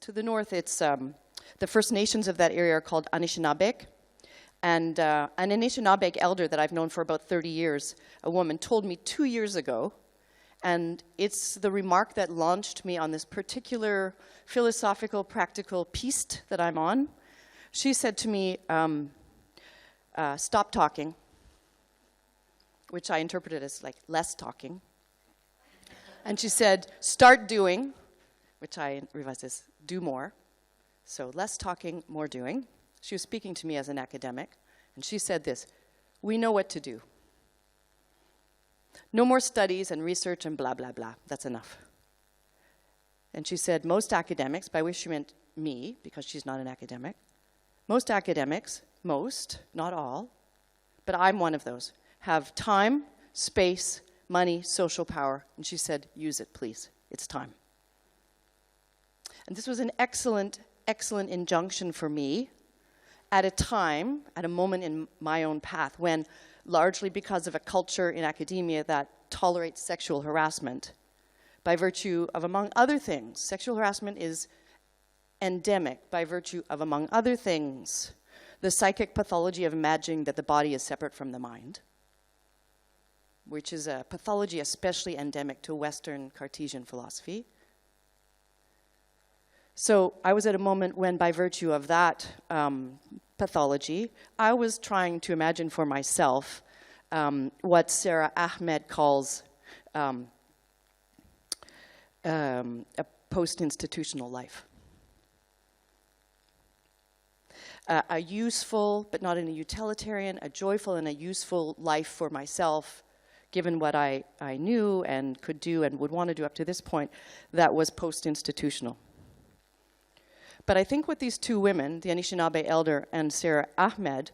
To the north, it's the First Nations of that area are called Anishinaabeg. And an Anishinaabeg elder that I've known for about 30 years, a woman, told me 2 years ago, and it's the remark that launched me on this particular philosophical, practical piste that I'm on. She said to me, stop talking, which I interpreted as like less talking. And she said, start doing, which I realized is do more. So less talking, more doing. She was speaking to me as an academic, and she said this: we know what to do. No more studies and research and blah, blah, blah. That's enough. And she said, most academics, by which she meant me, because she's not an academic, most academics, not all, but I'm one of those, have time, space, money, social power. And she said, use it, please. It's time. And this was an excellent injunction for me at a time, at a moment in my own path when, largely because of a culture in academia that tolerates sexual harassment, by virtue of, among other things, sexual harassment is endemic by virtue of, among other things, the psychic pathology of imagining that the body is separate from the mind, which is a pathology especially endemic to Western Cartesian philosophy. So I was at a moment when, by virtue of that pathology, I was trying to imagine for myself what Sarah Ahmed calls a post-institutional life. A useful, but not in a utilitarian, a joyful and a useful life for myself, given what I knew and could do and would want to do up to this point, that was post-institutional. But I think what these two women, the Anishinaabe elder and Sarah Ahmed,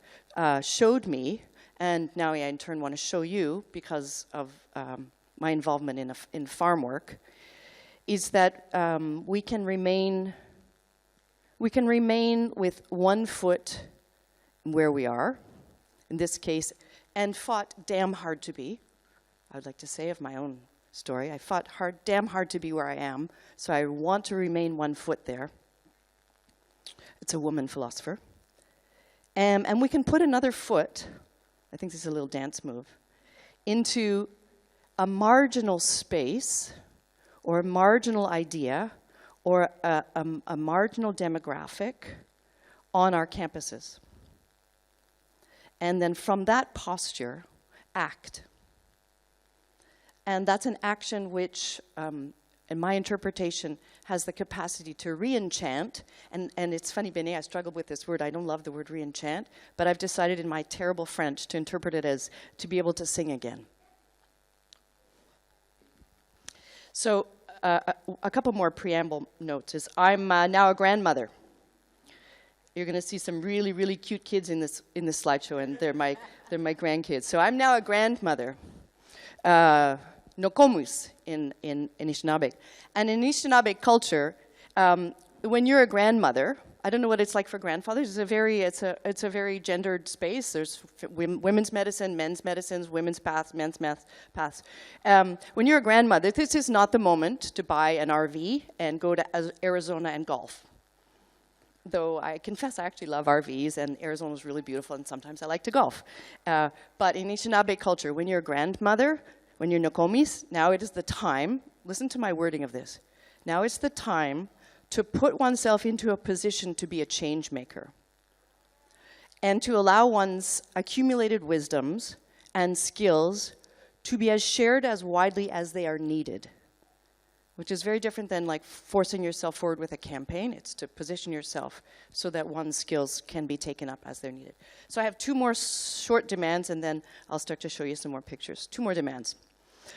showed me, and now I in turn want to show you because of my involvement in farm work, is that we can remain with 1 foot where we are, in this case, and fought damn hard to be. I would like to say of my own story, I fought damn hard to be where I am, so I want to remain 1 foot there. It's a woman philosopher. And we can put another foot, I think this is a little dance move, into a marginal space or a marginal idea or a marginal demographic on our campuses. And then from that posture, act. And that's an action which, in my interpretation, has the capacity to re-enchant. And it's funny, Béné, I struggled with this word. I don't love the word re-enchant, but I've decided in my terrible French to interpret it as to be able to sing again. So a couple more preamble notes is I'm now a grandmother. You're going to see some really, really cute kids in this slideshow, and they're my grandkids. So I'm now a grandmother. Nokomus in Anishinaabe. And in Anishinaabe culture, when you're a grandmother, I don't know what it's like for grandfathers. It's a very gendered space. There's women's medicine, men's medicines, women's paths, men's paths. When you're a grandmother, this is not the moment to buy an RV and go to Arizona and golf. Though I confess I actually love RVs, and Arizona is really beautiful, and sometimes I like to golf. But in Anishinaabe culture, when you're a grandmother, when you're Nokomis, now it is the time, listen to my wording of this, now it's the time to put oneself into a position to be a change maker and to allow one's accumulated wisdoms and skills to be as shared as widely as they are needed, which is very different than like forcing yourself forward with a campaign. It's to position yourself so that one's skills can be taken up as they're needed. So I have 2 more short demands, and then I'll start to show you some more pictures. 2 more demands.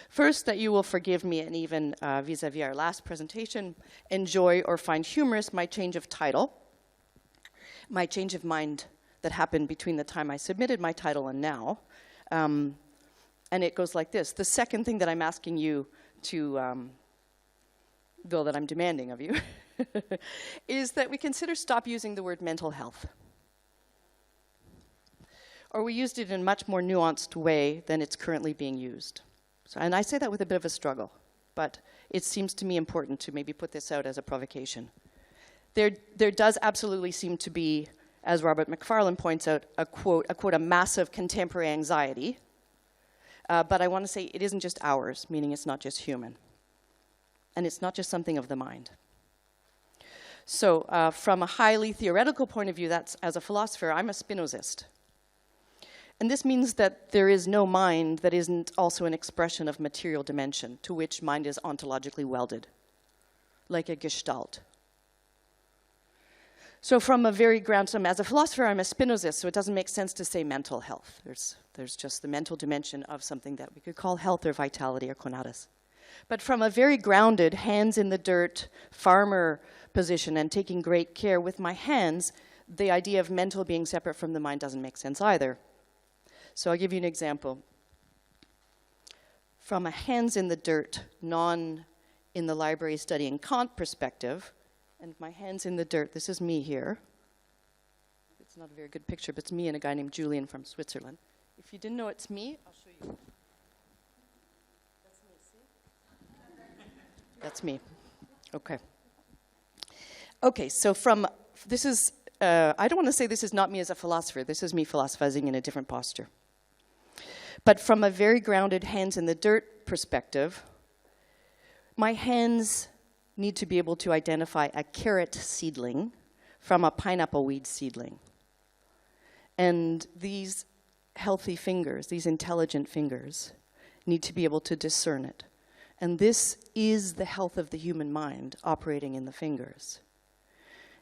First, that you will forgive me, and even vis-a-vis our last presentation, enjoy or find humorous my change of title, my change of mind that happened between the time I submitted my title and now. And it goes like this. The second thing that I'm asking you to, Bill, that I'm demanding of you, is that we consider stop using the word mental health. Or we used it in a much more nuanced way than it's currently being used. So, and I say that with a bit of a struggle, but it seems to me important to maybe put this out as a provocation. there does absolutely seem to be, as Robert McFarlane points out, a massive contemporary anxiety. But I want to say it isn't just ours, meaning it's not just human. And it's not just something of the mind. So from a highly theoretical point of view, that's, as a philosopher, I'm a Spinozist. And this means that there is no mind that isn't also an expression of material dimension, to which mind is ontologically welded, like a gestalt. So from a very ground, as a philosopher, I'm a Spinozist, so it doesn't make sense to say mental health. There's just the mental dimension of something that we could call health or vitality or konatas. But from a very grounded, hands-in-the-dirt farmer position and taking great care with my hands, the idea of mental being separate from the mind doesn't make sense either. So I'll give you an example. From a hands-in-the-dirt, non-in-the-library studying Kant perspective, and my hands in the dirt, this is me here. It's not a very good picture, but it's me and a guy named Julian from Switzerland. If you didn't know it's me, I'll show you. That's me, see? That's me. Okay. Okay, so this is, I don't want to say this is not me as a philosopher. This is me philosophizing in a different posture. But from a very grounded hands in the dirt perspective, my hands need to be able to identify a carrot seedling from a pineapple weed seedling. And these healthy fingers, these intelligent fingers, need to be able to discern it. And this is the health of the human mind operating in the fingers.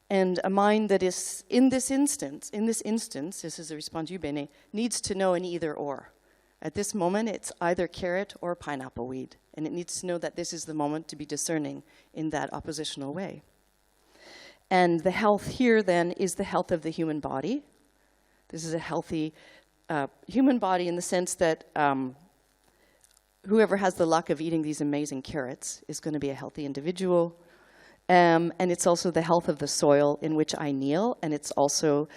And a mind that is, in this instance, this is a response to you, Bene, needs to know an either or. At this moment, it's either carrot or pineapple weed. And it needs to know that this is the moment to be discerning in that oppositional way. And the health here, then, is the health of the human body. This is a healthy human body in the sense that whoever has the luck of eating these amazing carrots is going to be a healthy individual. And it's also the health of the soil in which I kneel, and it's also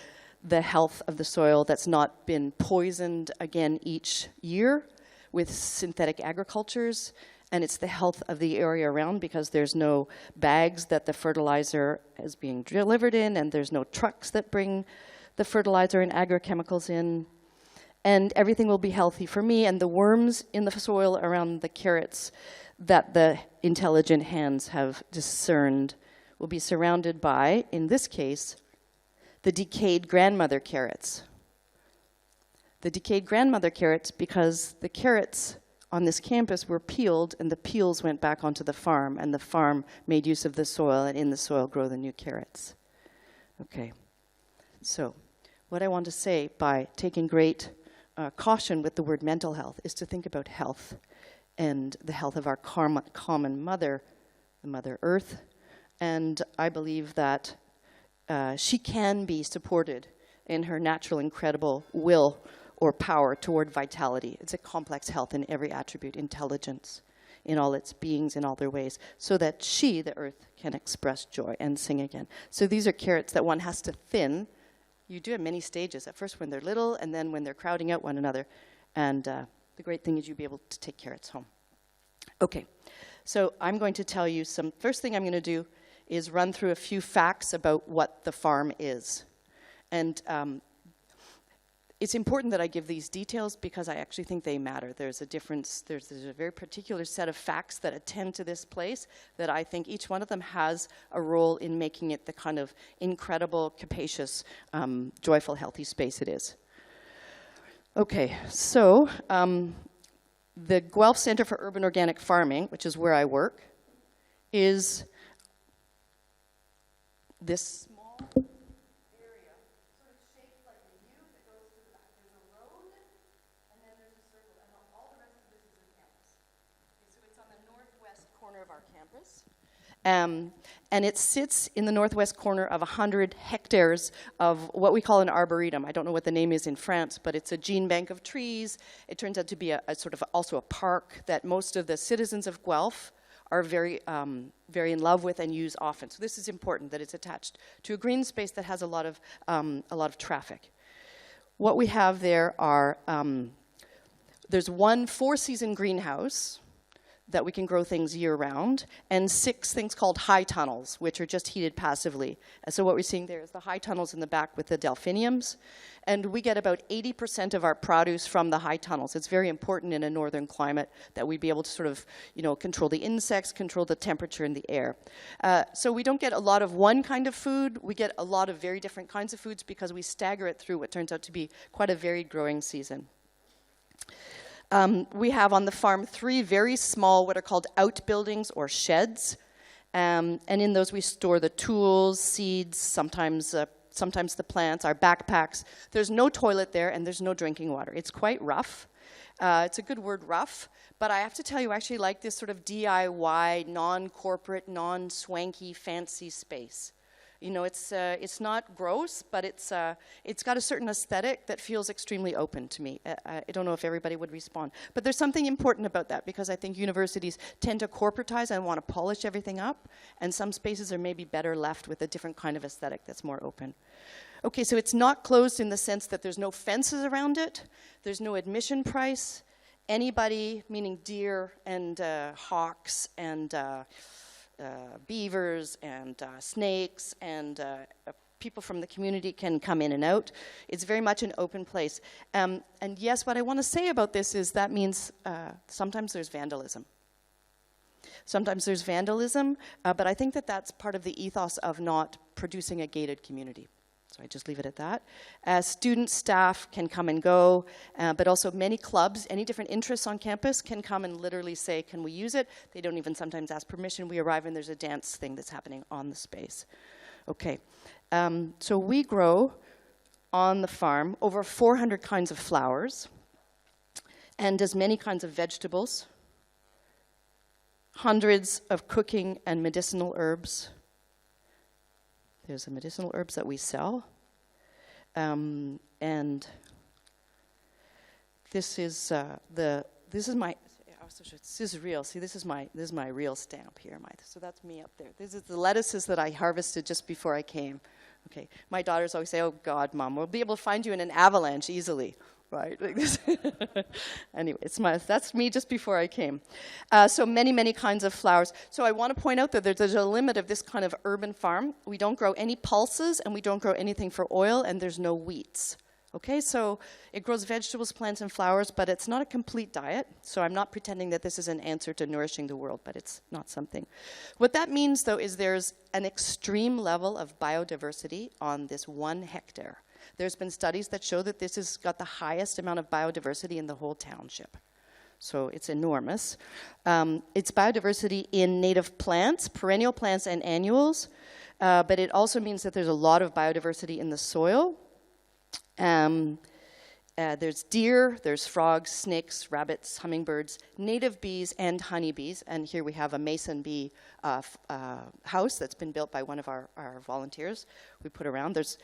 the health of the soil that's not been poisoned again each year with synthetic agricultures, and it's the health of the area around because there's no bags that the fertilizer is being delivered in, and there's no trucks that bring the fertilizer and agrochemicals in, and everything will be healthy for me, and the worms in the soil around the carrots that the intelligent hands have discerned will be surrounded by, in this case, the decayed grandmother carrots. The decayed grandmother carrots because the carrots on this campus were peeled and the peels went back onto the farm and the farm made use of the soil and in the soil grow the new carrots. Okay, so what I want to say by taking great caution with the word mental health is to think about health and the health of our common mother, the Mother Earth, and I believe that she can be supported in her natural, incredible will or power toward vitality. It's a complex health in every attribute, intelligence in all its beings, in all their ways, so that she, the earth, can express joy and sing again. So these are carrots that one has to thin. You do it in many stages, at first when they're little, and then when they're crowding out one another. And the great thing is you'll be able to take carrots home. Okay, so I'm going to tell you first thing I'm going to do is run through a few facts about what the farm is. And it's important that I give these details because I actually think they matter. There's a difference, there's a very particular set of facts that attend to this place that I think each one of them has a role in making it the kind of incredible, capacious, joyful, healthy space it is. Okay, so the Guelph Center for Urban Organic Farming, which is where I work, is this small area, sort of shaped like a U that goes to the back. There's a road, and then there's a circle, and all the rest of this is the campus. Okay, so it's on the northwest corner of our campus. And it sits in the northwest corner of 100 hectares of what we call an arboretum. I don't know what the name is in France, but it's a gene bank of trees. It turns out to be a sort of also a park that most of the citizens of Guelph are very in love with and use often. So this is important that it's attached to a green space that has a lot of traffic. What we have there are there's one 4-season greenhouse that we can grow things year-round, and 6 things called high tunnels, which are just heated passively. And so what we're seeing there is the high tunnels in the back with the delphiniums, and we get about 80% of our produce from the high tunnels. It's very important in a northern climate that we be able to sort of, control the insects, control the temperature in the air. So we don't get a lot of one kind of food. We get a lot of very different kinds of foods because we stagger it through what turns out to be quite a varied growing season. We have on the farm 3 very small, what are called outbuildings or sheds. And in those we store the tools, seeds, sometimes the plants, our backpacks. There's no toilet there and there's no drinking water. It's quite rough. It's a good word, rough. But I have to tell you, I actually like this sort of DIY, non-corporate, non-swanky, fancy space. It's not gross, but it's got a certain aesthetic that feels extremely open to me. I don't know if everybody would respond. But there's something important about that, because I think universities tend to corporatize and want to polish everything up, and some spaces are maybe better left with a different kind of aesthetic that's more open. Okay, so it's not closed in the sense that there's no fences around it. There's no admission price. Anybody, meaning deer and hawks and beavers and snakes and people from the community can come in and out. It's very much an open place. And yes, what I want to say about this is that means sometimes there's vandalism. Sometimes there's vandalism, but I think that that's part of the ethos of not producing a gated community. So I just leave it at that. Students, staff can come and go, but also many clubs, any different interests on campus can come and literally say, can we use it? They don't even sometimes ask permission. We arrive and there's a dance thing that's happening on the space. Okay, so we grow on the farm over 400 kinds of flowers and as many kinds of vegetables, hundreds of cooking and medicinal herbs. There's the medicinal herbs that we sell. And this is this is real. See, this is my real stamp here. So that's me up there. This is the lettuces that I harvested just before I came. Okay, my daughters always say, "Oh God, Mom, we'll be able to find you in an avalanche easily." Right, like this. Anyway, that's me just before I came. So many kinds of flowers. So I want to point out that there's a limit of this kind of urban farm. We don't grow any pulses, and we don't grow anything for oil, and there's no wheats. Okay, so it grows vegetables, plants, and flowers, but it's not a complete diet. So I'm not pretending that this is an answer to nourishing the world, but it's not something. What that means, though, is there's an extreme level of biodiversity on this 1 hectare. There's been studies that show that this has got the highest amount of biodiversity in the whole township. So it's enormous. It's biodiversity in native plants, perennial plants and annuals, but it also means that there's a lot of biodiversity in the soil. There's deer, there's frogs, snakes, rabbits, hummingbirds, native bees, and honeybees. And here we have a mason bee house that's been built by one of our volunteers. We put around. There's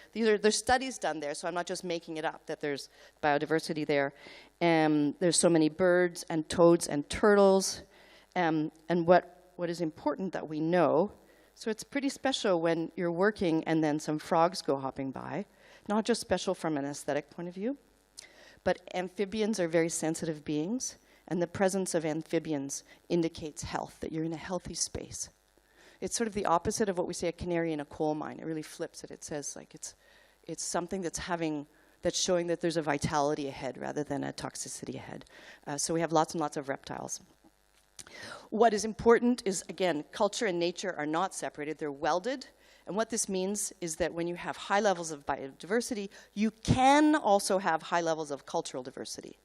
studies done there, so I'm not just making it up, that there's biodiversity there. There's so many birds and toads and turtles. And what is important that we know, so it's pretty special when you're working and then some frogs go hopping by. Not just special from an aesthetic point of view, but amphibians are very sensitive beings, and the presence of amphibians indicates health, that you're in a healthy space. It's sort of the opposite of what we say a canary in a coal mine. It really flips it. It says like it's something that's showing that there's a vitality ahead rather than a toxicity ahead. So we have lots and lots of reptiles. What is important is, again, culture and nature are not separated. They're welded. And what this means is that when you have high levels of biodiversity, you can also have high levels of cultural diversity.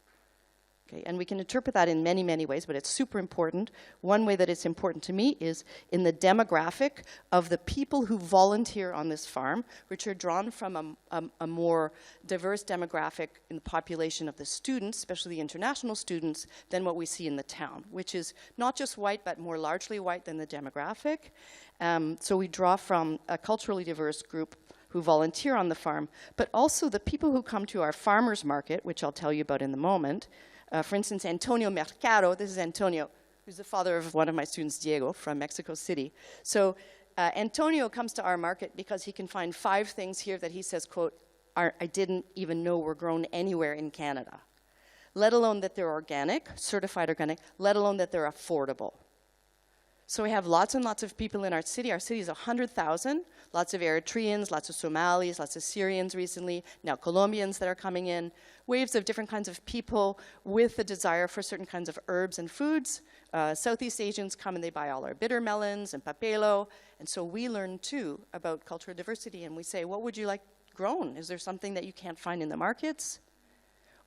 Okay, and we can interpret that in many ways, but it's super important. One way that it's important to me is in the demographic of the people who volunteer on this farm, which are drawn from a more diverse demographic in the population of the students, especially the international students, than what we see in the town, which is not just white, but more largely white than the demographic. So we draw from a culturally diverse group who volunteer on the farm, but also the people who come to our farmers market, which I'll tell you about in a moment. For instance, Antonio Mercado, this is Antonio, who's the father of one of my students, Diego, from Mexico City. So Antonio comes to our market because he can find 5 things here that he says, quote, I didn't even know were grown anywhere in Canada. let alone that they're organic, certified organic, let alone that they're affordable. So we have lots and lots of people in our city. Our city is 100,000, lots of Eritreans, lots of Somalis, lots of Syrians recently, now Colombians that are coming in, waves of different kinds of people with a desire for certain kinds of herbs and foods. Southeast Asians come and they buy all our bitter melons and papelo, and so we learn too about cultural diversity, and we say, what would you like grown? Is there something that you can't find in the markets,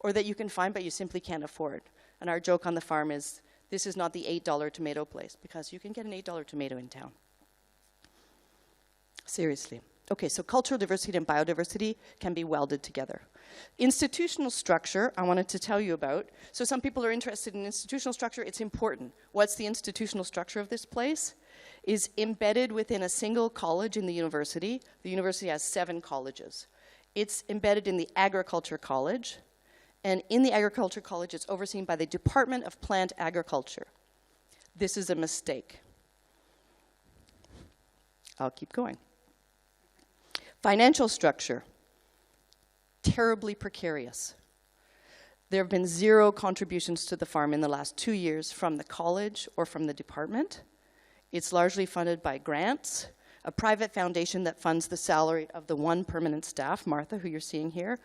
or that you can find but you simply can't afford? And our joke on the farm is, this is not the $8 tomato place, because you can get an $8 tomato in town. Seriously. Okay, so cultural diversity and biodiversity can be welded together. Institutional structure, I wanted to tell you about. So some people are interested in institutional structure. It's important. What's the institutional structure of this place? Is embedded within a single college in the university. The university has 7 colleges. It's embedded in the agriculture college. And in the agriculture college, it's overseen by the Department of Plant Agriculture. This is a mistake. I'll keep going. Financial structure, terribly precarious. There have been 0 contributions to the farm in the last 2 years from the college or from the department. It's largely funded by grants, a private foundation that funds the salary of the 1 permanent staff, Martha, who you're seeing here,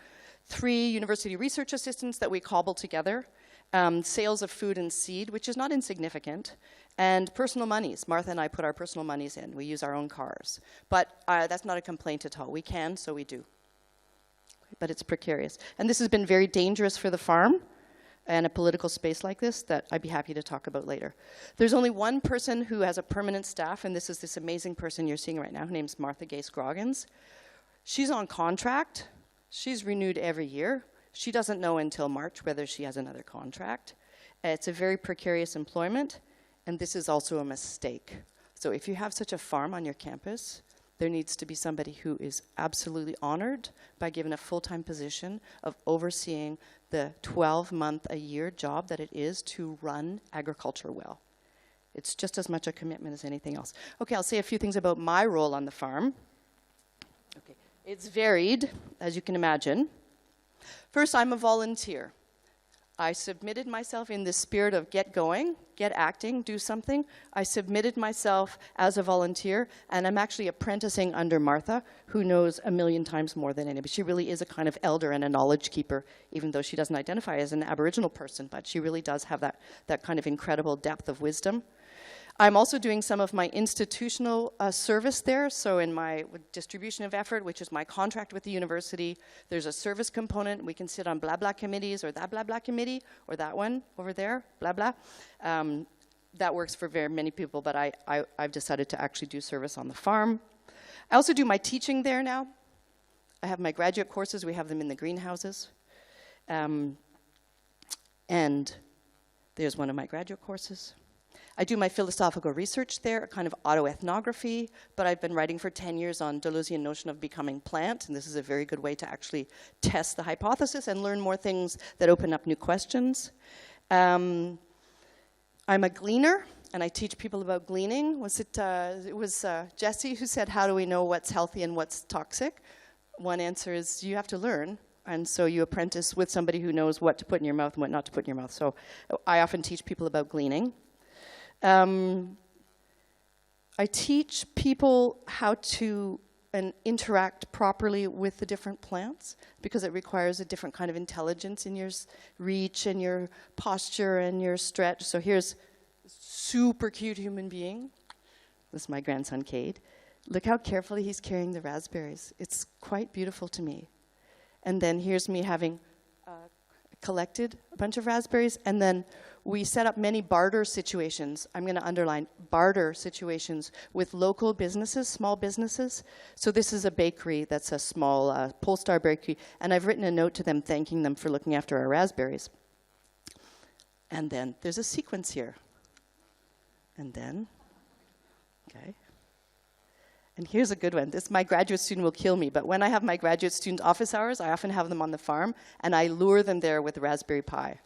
3 university research assistants that we cobble together, sales of food and seed, which is not insignificant, and personal monies. Martha and I put our personal monies in. We use our own cars. But that's not a complaint at all. We can, so we do. But it's precarious. And this has been very dangerous for the farm and a political space like this that I'd be happy to talk about later. There's only 1 person who has a permanent staff, and this is this amazing person you're seeing right now. Her name's Martha Gay-Scroggins. She's on contract. She's renewed every year. She doesn't know until March whether she has another contract. It's a very precarious employment, and this is also a mistake. So if you have such a farm on your campus, there needs to be somebody who is absolutely honored by given a full-time position of overseeing the 12-month-a-year job that it is to run agriculture well. It's just as much a commitment as anything else. Okay, I'll say a few things about my role on the farm. Okay. It's varied, as you can imagine. First, I'm a volunteer. I submitted myself in the spirit of get going, get acting, do something. I submitted myself as a volunteer, and I'm actually apprenticing under Martha, who knows a million times more than anybody. She really is a kind of elder and a knowledge keeper, even though she doesn't identify as an Aboriginal person, but she really does have that kind of incredible depth of wisdom. I'm also doing some of my institutional service there. So in my distribution of effort, which is my contract with the university, there's a service component. We can sit on blah, blah committees, or that blah, blah committee, or that one over there, blah, blah. That works for very many people, but I've decided to actually do service on the farm. I also do my teaching there now. I have my graduate courses. We have them in the greenhouses. And there's one of my graduate courses. I do my philosophical research there, a kind of autoethnography, but I've been writing for 10 years on Deleuzean notion of becoming plant, and this is a very good way to actually test the hypothesis and learn more things that open up new questions. I'm a gleaner, and I teach people about gleaning. It was Jesse who said, how do we know what's healthy and what's toxic? One answer is you have to learn. And so you apprentice with somebody who knows what to put in your mouth and what not to put in your mouth. So I often teach people about gleaning. I teach people how to interact properly with the different plants, because it requires a different kind of intelligence in your reach and your posture and your stretch. So here's a super cute human being. This is my grandson, Cade. Look how carefully he's carrying the raspberries. It's quite beautiful to me. And then here's me having collected a bunch of raspberries, and then we set up many barter situations. I'm going to underline barter situations with local businesses, small businesses. So this is a bakery that's a small Polestar bakery, and I've written a note to them thanking them for looking after our raspberries. And then there's a sequence here. And then, okay. And here's a good one. My graduate student will kill me, but when I have my graduate student office hours, I often have them on the farm, and I lure them there with raspberry pie.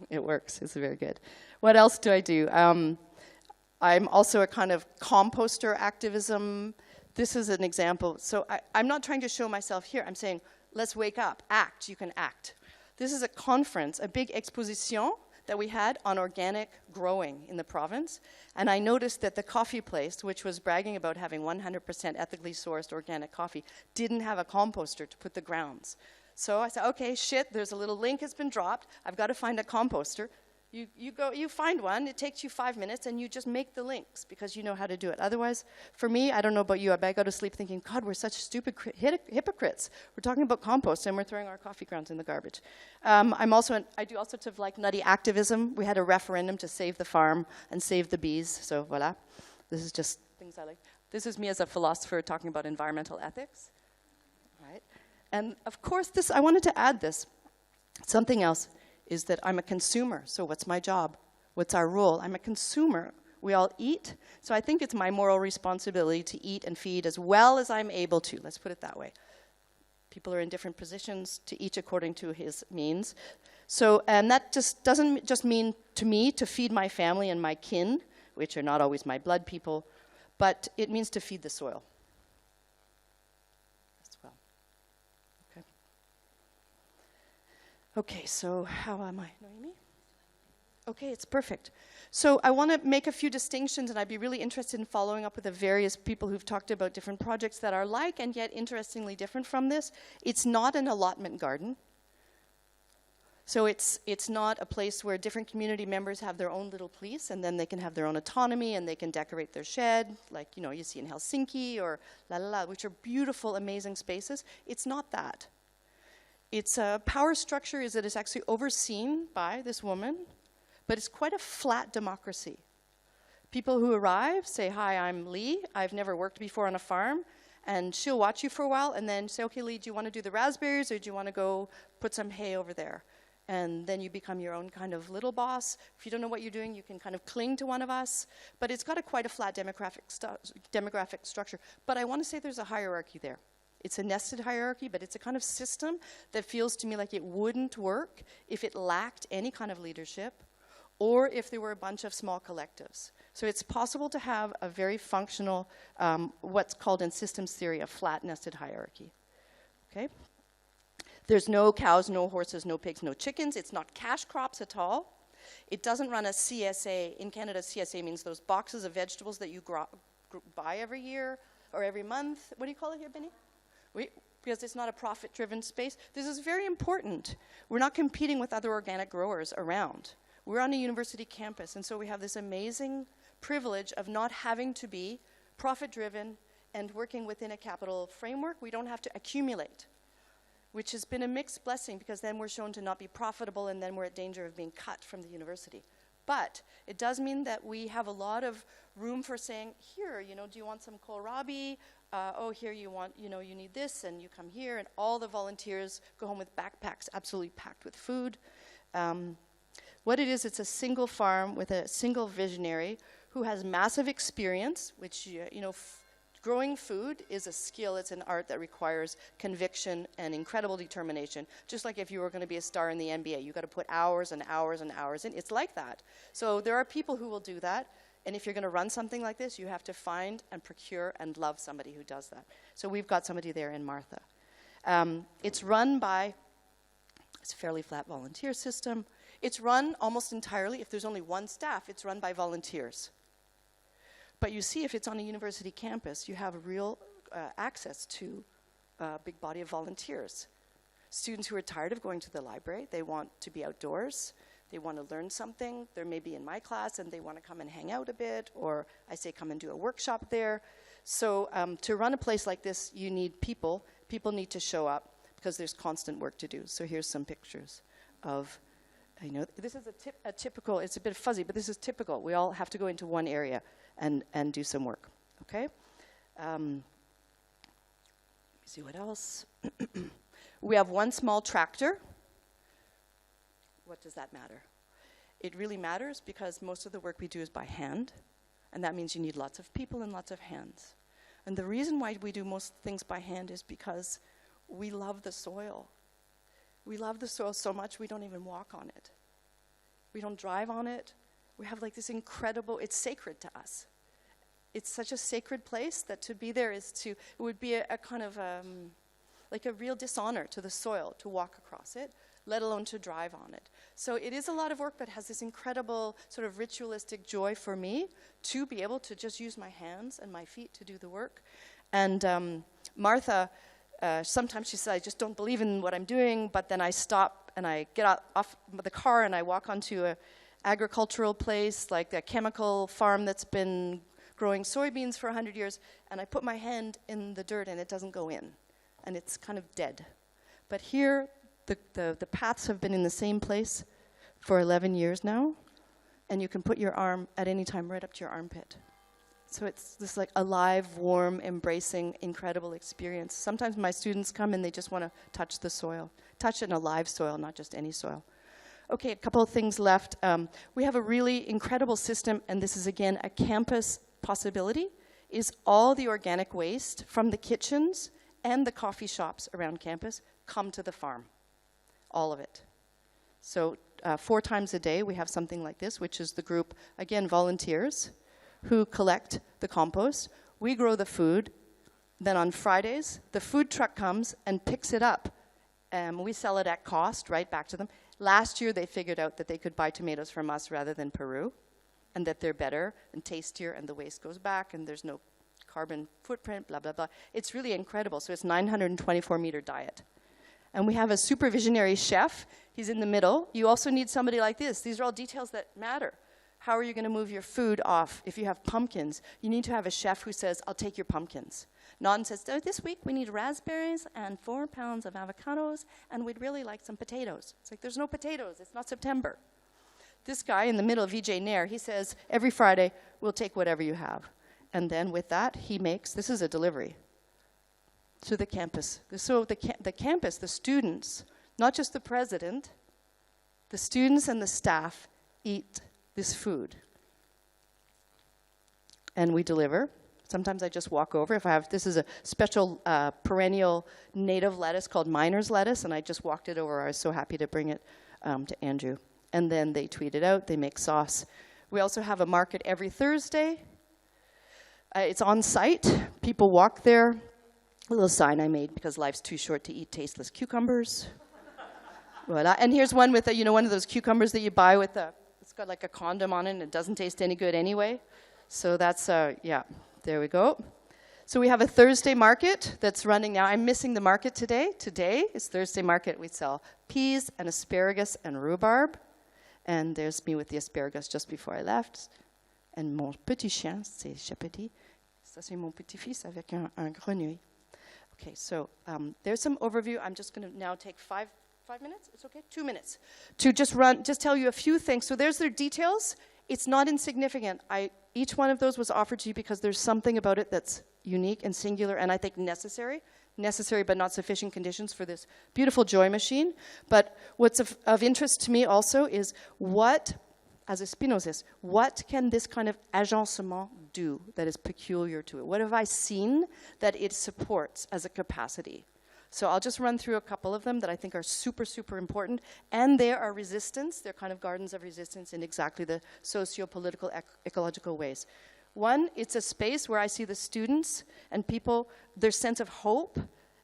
It works. It's very good. What else do I do? I'm also a kind of composter activism. This is an example. So I'm not trying to show myself here. I'm saying, let's wake up, act. You can act. This is a conference, a big exposition that we had on organic growing in the province. And I noticed that the coffee place, which was bragging about having 100% ethically sourced organic coffee, didn't have a composter to put the grounds. So I said, okay, shit, there's a little link has been dropped. I've got to find a composter. You find one, it takes you 5 minutes, and you just make the links because you know how to do it. Otherwise, for me, I don't know about you, I go to sleep thinking, God, we're such stupid hypocrites. We're talking about compost, and we're throwing our coffee grounds in the garbage. I do all sorts of like nutty activism. We had a referendum to save the farm and save the bees, so voila. This is just things I like. This is me as a philosopher talking about environmental ethics. All right. And of course, I wanted to add this. Something else is that I'm a consumer. So what's my job? What's our role? I'm a consumer. We all eat. So I think it's my moral responsibility to eat and feed as well as I'm able to. Let's put it that way. People are in different positions, to each according to his means. So, and that just doesn't just mean to me to feed my family and my kin, which are not always my blood people, but it means to feed the soil. Okay, so how am I? No, you me? Okay, it's perfect. So I want to make a few distinctions, and I'd be really interested in following up with the various people who've talked about different projects that are like and yet interestingly different from this. It's not an allotment garden. So it's not a place where different community members have their own little place, and then they can have their own autonomy, and they can decorate their shed, like you see in Helsinki or which are beautiful, amazing spaces. It's not that. Its power structure is that it's actually overseen by this woman, but it's quite a flat democracy. People who arrive say, hi, I'm Lee. I've never worked before on a farm. And she'll watch you for a while and then say, okay, Lee, do you want to do the raspberries or do you want to go put some hay over there? And then you become your own kind of little boss. If you don't know what you're doing, you can kind of cling to one of us. But it's got quite a flat demographic structure. But I want to say there's a hierarchy there. It's a nested hierarchy, but it's a kind of system that feels to me like it wouldn't work if it lacked any kind of leadership or if there were a bunch of small collectives. So it's possible to have a very functional, what's called in systems theory, a flat nested hierarchy. Okay? There's no cows, no horses, no pigs, no chickens. It's not cash crops at all. It doesn't run a CSA. In Canada, CSA means those boxes of vegetables that you buy every year or every month. What do you call it here, Benny? Because it's not a profit-driven space. This is very important. We're not competing with other organic growers around. We're on a university campus, and so we have this amazing privilege of not having to be profit-driven and working within a capital framework. We don't have to accumulate, which has been a mixed blessing because then we're shown to not be profitable and then we're at danger of being cut from the university. But it does mean that we have a lot of room for saying, here, do you want some kohlrabi? Oh, here you want, you need this, and you come here, and all the volunteers go home with backpacks absolutely packed with food. What it is, it's a single farm with a single visionary who has massive experience, which, growing food is a skill, it's an art that requires conviction and incredible determination. Just like if you were going to be a star in the NBA, you've got to put hours and hours and hours in. It's like that. So there are people who will do that. And if you're going to run something like this, you have to find and procure and love somebody who does that. So we've got somebody there in Martha. It's run by, it's a fairly flat volunteer system. It's run almost entirely, if there's only one staff, it's run by volunteers. But you see, if it's on a university campus, you have real access to a big body of volunteers. Students who are tired of going to the library, they want to be outdoors. They want to learn something. They're maybe in my class and they want to come and hang out a bit, or I say come and do a workshop there. So to run a place like this, you need people. People need to show up because there's constant work to do. So here's some pictures of, this is a typical, it's a bit fuzzy, but this is typical. We all have to go into one area and do some work, okay? Let me see what else. We have one small tractor. What does that matter? It really matters because most of the work we do is by hand, and that means you need lots of people and lots of hands. And the reason why we do most things by hand is because we love the soil. We love the soil so much we don't even walk on it. We don't drive on it. We have like this incredible, it's sacred to us. It's such a sacred place that to be there is to, it would be a kind of like a real dishonor to the soil to walk across it, let alone to drive on it. So it is a lot of work, but has this incredible sort of ritualistic joy for me to be able to just use my hands and my feet to do the work. And Martha, sometimes she says, I just don't believe in what I'm doing, but then I stop and I get off the car and I walk onto a agricultural place, like a chemical farm that's been growing soybeans for 100 years, and I put my hand in the dirt and it doesn't go in, and it's kind of dead. But here, the paths have been in the same place for 11 years now, and you can put your arm at any time right up to your armpit. So it's this like alive, warm, embracing, incredible experience. Sometimes my students come and they just want to touch the soil. Touch it in a live soil, not just any soil. Okay, a couple of things left. We have a really incredible system, and this is again a campus possibility, is all the organic waste from the kitchens and the coffee shops around campus come to the farm. All of it. So 4 times a day we have something like this, which is the group, again, volunteers who collect the compost. We grow the food. Then on Fridays, the food truck comes and picks it up. We sell it at cost, right back to them. Last year they figured out that they could buy tomatoes from us rather than Peru, and that they're better and tastier, and the waste goes back, and there's no carbon footprint, blah, blah, blah. It's really incredible. So it's 924-meter diet. And we have a supervisionary chef. He's in the middle. You also need somebody like this. These are all details that matter. How are you going to move your food off? If you have pumpkins, you need to have a chef who says, I'll take your pumpkins. Not and says, oh, this week we need raspberries and 4 pounds of avocados, and we'd really like some potatoes. It's like, there's no potatoes. It's not September. This guy in the middle, Vijay Nair, he says, every Friday, we'll take whatever you have. And then with that, he makes, this is a delivery to the campus. So the campus, the students, not just the president, the students and the staff eat this food. And we deliver. Sometimes I just walk over. If I have, this is a special perennial native lettuce called miner's lettuce, and I just walked it over. I was so happy to bring it to Andrew. And then they tweet it out. They make sauce. We also have a market every Thursday. It's on site. People walk there. A little sign I made because life's too short to eat tasteless cucumbers. Voila. And here's one with a, one of those cucumbers that you buy with it's got like a condom on it and it doesn't taste any good anyway. So that's, yeah, there we go. So we have a Thursday market that's running now. I'm missing the market today. Today is Thursday market. We sell peas and asparagus and rhubarb. And there's me with the asparagus just before I left. And mon petit chien, c'est Chapati. Ça, c'est mon petit-fils avec un grenouille. Okay, so there's some overview. I'm just going to now take 5 minutes. It's okay? 2 minutes to just tell you a few things. So there's their details. It's not insignificant. Each one of those was offered to you because there's something about it that's unique and singular, and I think necessary but not sufficient conditions for this beautiful joy machine. But what's of interest to me also is what, as a Spinozist, what can this kind of agencement do that is peculiar to it? What have I seen that it supports as a capacity? So I'll just run through a couple of them that I think are super, super important. And they are resistance. They're kind of gardens of resistance in exactly the socio-political, ecological ways. One, it's a space where I see the students and people, their sense of hope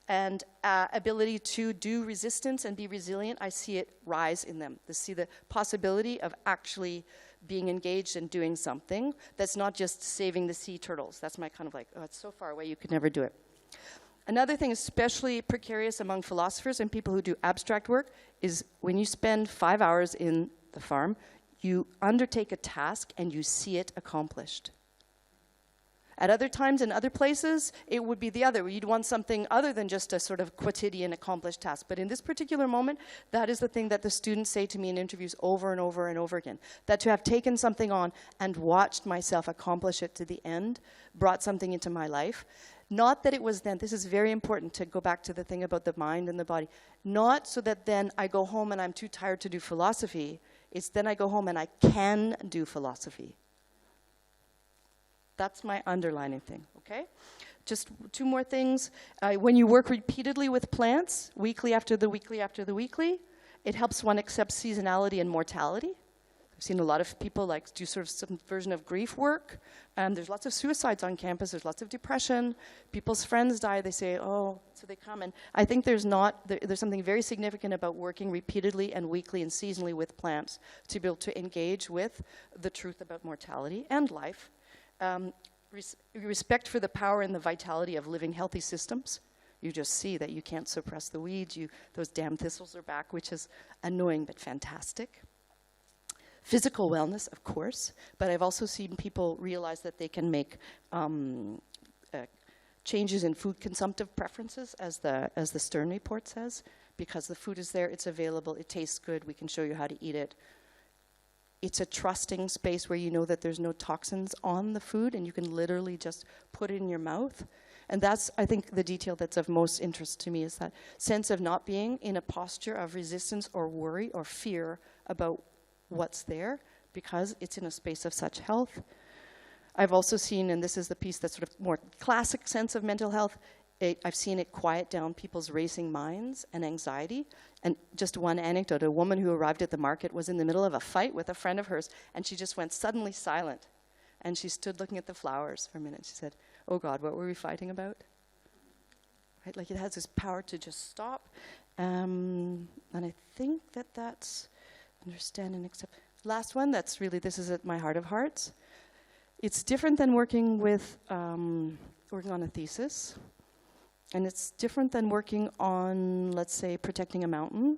and ability to do resistance and be resilient, I see it rise in them. They see the possibility of actually being engaged and doing something that's not just saving the sea turtles. That's my kind of like, oh, it's so far away, you could never do it. Another thing especially precarious among philosophers and people who do abstract work is when you spend 5 hours in the farm, you undertake a task and you see it accomplished. At other times in other places, it would be the other. You'd want something other than just a sort of quotidian accomplished task. But in this particular moment, that is the thing that the students say to me in interviews over and over and over again. That to have taken something on and watched myself accomplish it to the end brought something into my life. Not that it was then, this is very important to go back to the thing about the mind and the body. Not so that then I go home and I'm too tired to do philosophy. It's then I go home and I can do philosophy. That's my underlining thing, okay? Just 2 more things. When you work repeatedly with plants, weekly after the weekly after the weekly, it helps one accept seasonality and mortality. I've seen a lot of people like do sort of some version of grief work. There's lots of suicides on campus. There's lots of depression. People's friends die. They say, oh, so they come. And I think there's something very significant about working repeatedly and weekly and seasonally with plants to be able to engage with the truth about mortality and life. Respect for the power and the vitality of living healthy systems. You just see that you can't suppress the weeds. Those damn thistles are back, which is annoying but fantastic. Physical wellness, of course, but I've also seen people realize that they can make changes in food consumptive preferences, as the Stern report says, because the food is there, it's available, it tastes good, we can show you how to eat it. It's a trusting space where you know that there's no toxins on the food and you can literally just put it in your mouth. And that's, I think, the detail that's of most interest to me, is that sense of not being in a posture of resistance or worry or fear about what's there, because it's in a space of such health. I've also seen, and this is the piece that's sort of more classic sense of mental health, I've seen it quiet down people's racing minds and anxiety. And just one anecdote, a woman who arrived at the market was in the middle of a fight with a friend of hers, and she just went suddenly silent. And she stood looking at the flowers for a minute. She said, oh God, what were we fighting about? Right? Like, it has this power to just stop. And I think that's understand and accept. Last one, that's really, this is at my heart of hearts. It's different than working on a thesis. And it's different than working on, let's say, protecting a mountain.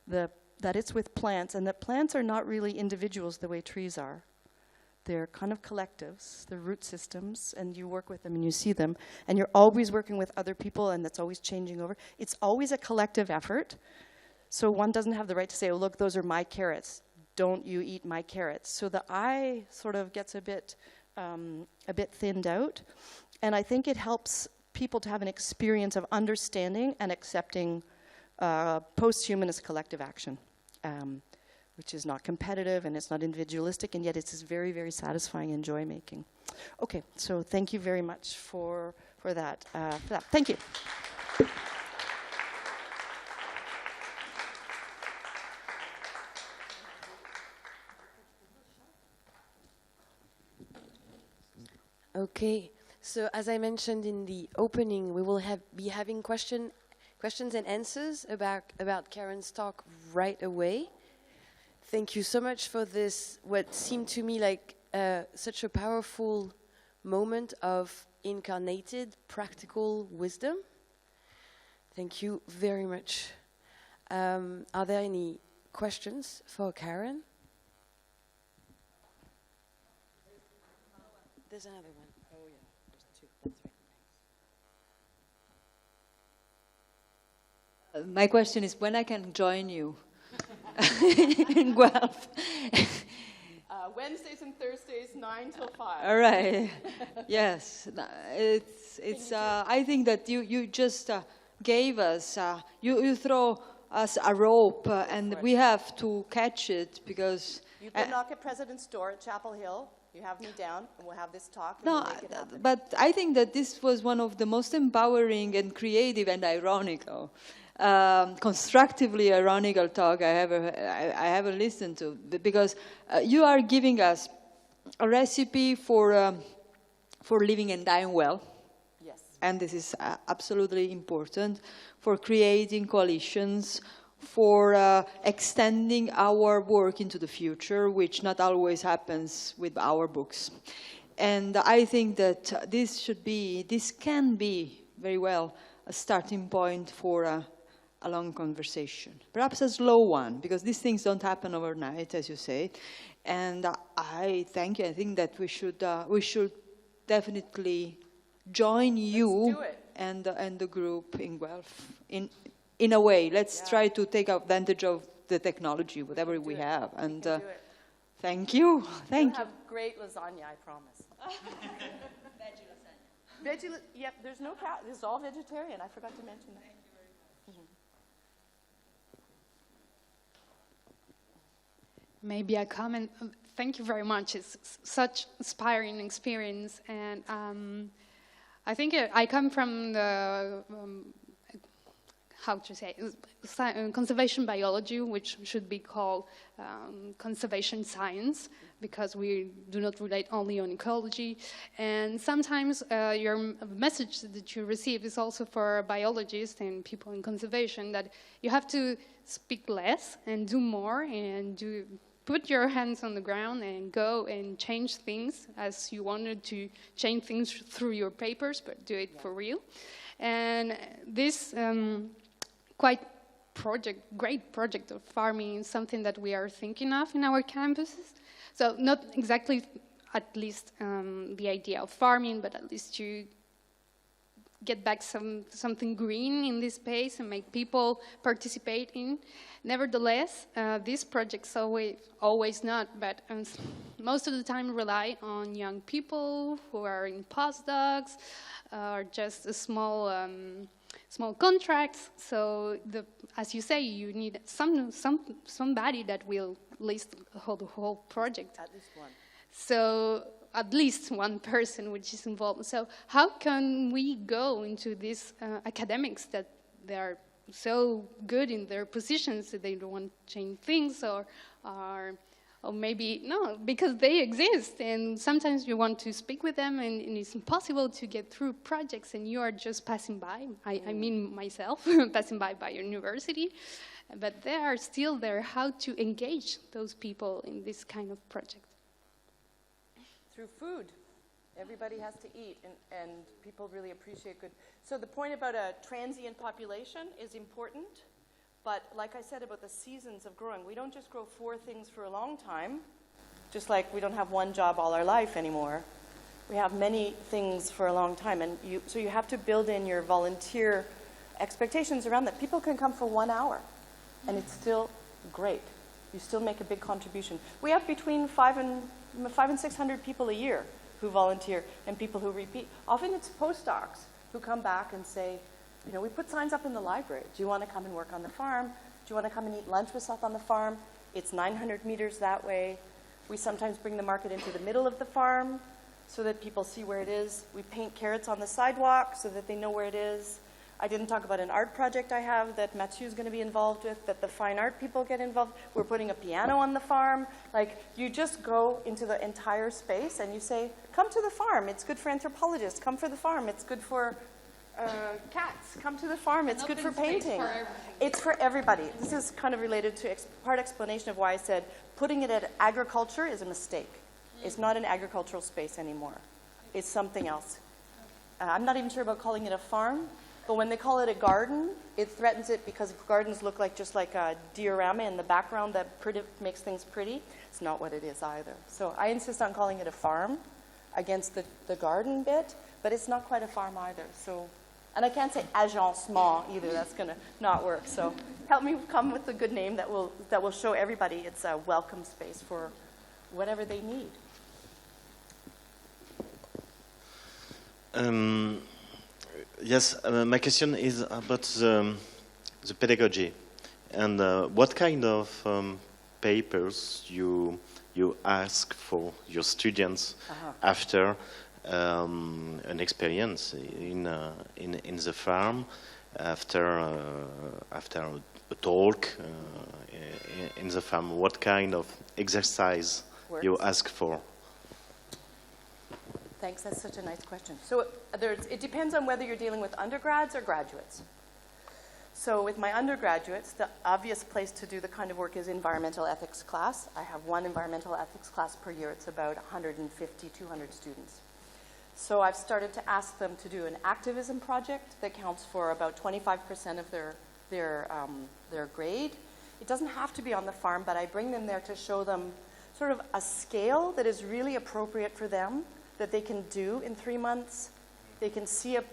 That it's with plants, and that plants are not really individuals the way trees are. They're kind of collectives, they're root systems, and you work with them and you see them. And you're always working with other people, and that's always changing over. It's always a collective effort. So one doesn't have the right to say, oh, look, those are my carrots. Don't you eat my carrots. So the I sort of gets a bit thinned out. And I think it helps people to have an experience of understanding and accepting post-humanist collective action, which is not competitive and it's not individualistic, and yet it's very, very satisfying and joy-making. Okay, so thank you very much for that. Thank you. Okay, so as I mentioned in the opening, we will be having questions and answers about Karen's talk right away. Thank you so much for this, what seemed to me like such a powerful moment of incarnated practical wisdom. Thank you very much. Are there any questions for Karen? There's another one. Oh yeah, there's two. That's right. My question is when I can join you in Guelph. Wednesdays and Thursdays, 9 till 5. All right. Yes, it's. I think that you just gave us. You throw us a rope, and we have to catch it because. You can knock at President's door at Chapel Hill. You have me down, and we'll have this talk. No, but I think that this was one of the most empowering and creative and ironical, constructively ironical talk I ever listened to, because you are giving us a recipe for living and dying well. Yes. And this is absolutely important, for creating coalitions, for extending our work into the future, which not always happens with our books. And I think that this can be very well a starting point for a long conversation. Perhaps a slow one, because these things don't happen overnight, as you say. And I thank you. I think that we should definitely join you and the group in Guelph in a way. Let's try to take advantage of the technology, whatever we have. And thank you. Thank you. Have great lasagna, I promise. Veggie lasagna. Yep, there's no cow. This is all vegetarian. I forgot to mention that. Maybe I comment. Thank you very much. It's such inspiring experience, and I think I come from the how to say, conservation biology, which should be called conservation science, because we do not relate only on ecology. And sometimes your message that you receive is also for biologists and people in conservation, that you have to speak less and do more, and put your hands on the ground and go and change things as you wanted to change things through your papers, but do it for real. And this great project of farming is something that we are thinking of in our campuses. So not exactly, at least the idea of farming, but at least to get back something green in this space and make people participate in. Nevertheless, these projects always not, but most of the time rely on young people who are in postdocs or just a small contracts. So, as you say, you need somebody that will list the whole project. At least one. So at least one person which is involved. So how can we go into these academics that they are so good in their positions that they don't want to change things, or maybe no, because they exist, and sometimes you want to speak with them and it's impossible to get through projects, and you are just passing by. I mean myself, passing by university, but they are still there. How to engage those people in this kind of project? Through food. Everybody has to eat, and people really appreciate good. So the point about a transient population is important, but like I said about the seasons of growing, we don't just grow 4 things for a long time, just like we don't have one job all our life anymore. We have many things for a long time, and so you have to build in your volunteer expectations around that. People can come for 1 hour, and it's still great. You still make a big contribution. We have between 500 and 600 people a year who volunteer, and people who repeat. Often it's postdocs who come back and say, you know, we put signs up in the library. Do you want to come and work on the farm? Do you want to come and eat lunch with us on the farm? It's 900 meters that way. We sometimes bring the market into the middle of the farm so that people see where it is. We paint carrots on the sidewalk so that they know where it is. I didn't talk about an art project I have that Mathieu's going to be involved with, that the fine art people get involved. We're putting a piano on the farm. Like, you just go into the entire space and you say, come to the farm. It's good for anthropologists. Come for the farm. It's good for cats. Come to the farm. It's good for painting. It's for everybody. This is kind of related to part explanation of why I said putting it at agriculture is a mistake. It's not an agricultural space anymore. It's something else. I'm not even sure about calling it a farm. But when they call it a garden, it threatens it because gardens look like just like a diorama in the background that makes things pretty. It's not what it is either. So I insist on calling it a farm against the garden bit, but it's not quite a farm either. So, and I can't say agencement either. That's going to not work. So help me come with a good name that will show everybody it's a welcome space for whatever they need. Yes, my question is about the pedagogy, and what kind of papers you ask for your students after an experience in the farm, after a talk in the farm. What kind of exercise you ask for? Thanks, that's such a nice question. So it depends on whether you're dealing with undergrads or graduates. So with my undergraduates, the obvious place to do the kind of work is environmental ethics class. I have one environmental ethics class per year. It's about 150, 200 students. So I've started to ask them to do an activism project that counts for about 25% of their grade. It doesn't have to be on the farm, but I bring them there to show them sort of a scale that is really appropriate for them, that they can do in 3 months. They can see a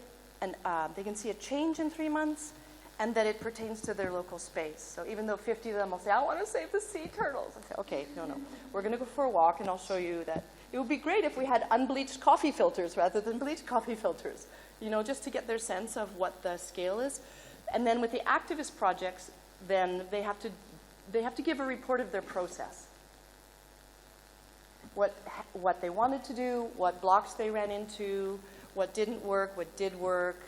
change in 3 months, and that it pertains to their local space. So even though 50 of them will say, I want to save the sea turtles, I say, okay, no. We're going to go for a walk, and I'll show you that it would be great if we had unbleached coffee filters rather than bleached coffee filters, you know, just to get their sense of what the scale is. And then with the activist projects, then they have to give a report of their process. What they wanted to do, what blocks they ran into, what didn't work, what did work,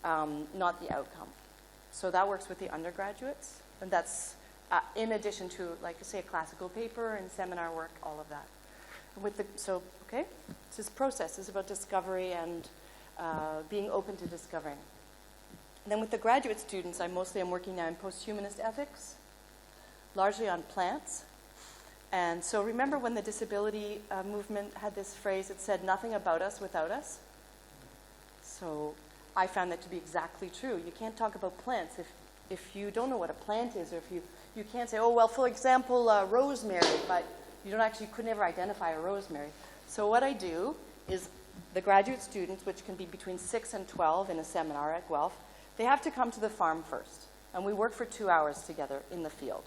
not the outcome. So that works with the undergraduates, and that's in addition to, like, say, a classical paper and seminar work, all of that. Okay, so this process is about discovery and being open to discovering. And then with the graduate students, I'm working now in post-humanist ethics, largely on plants. And so remember when the disability movement had this phrase, it said, nothing about us without us? So I found that to be exactly true. You can't talk about plants if you don't know what a plant is, or if you can't say, oh, well, for example, rosemary, but you could never identify a rosemary. So what I do is the graduate students, which can be between 6 and 12 in a seminar at Guelph, they have to come to the farm first. And we work for 2 hours together in the field.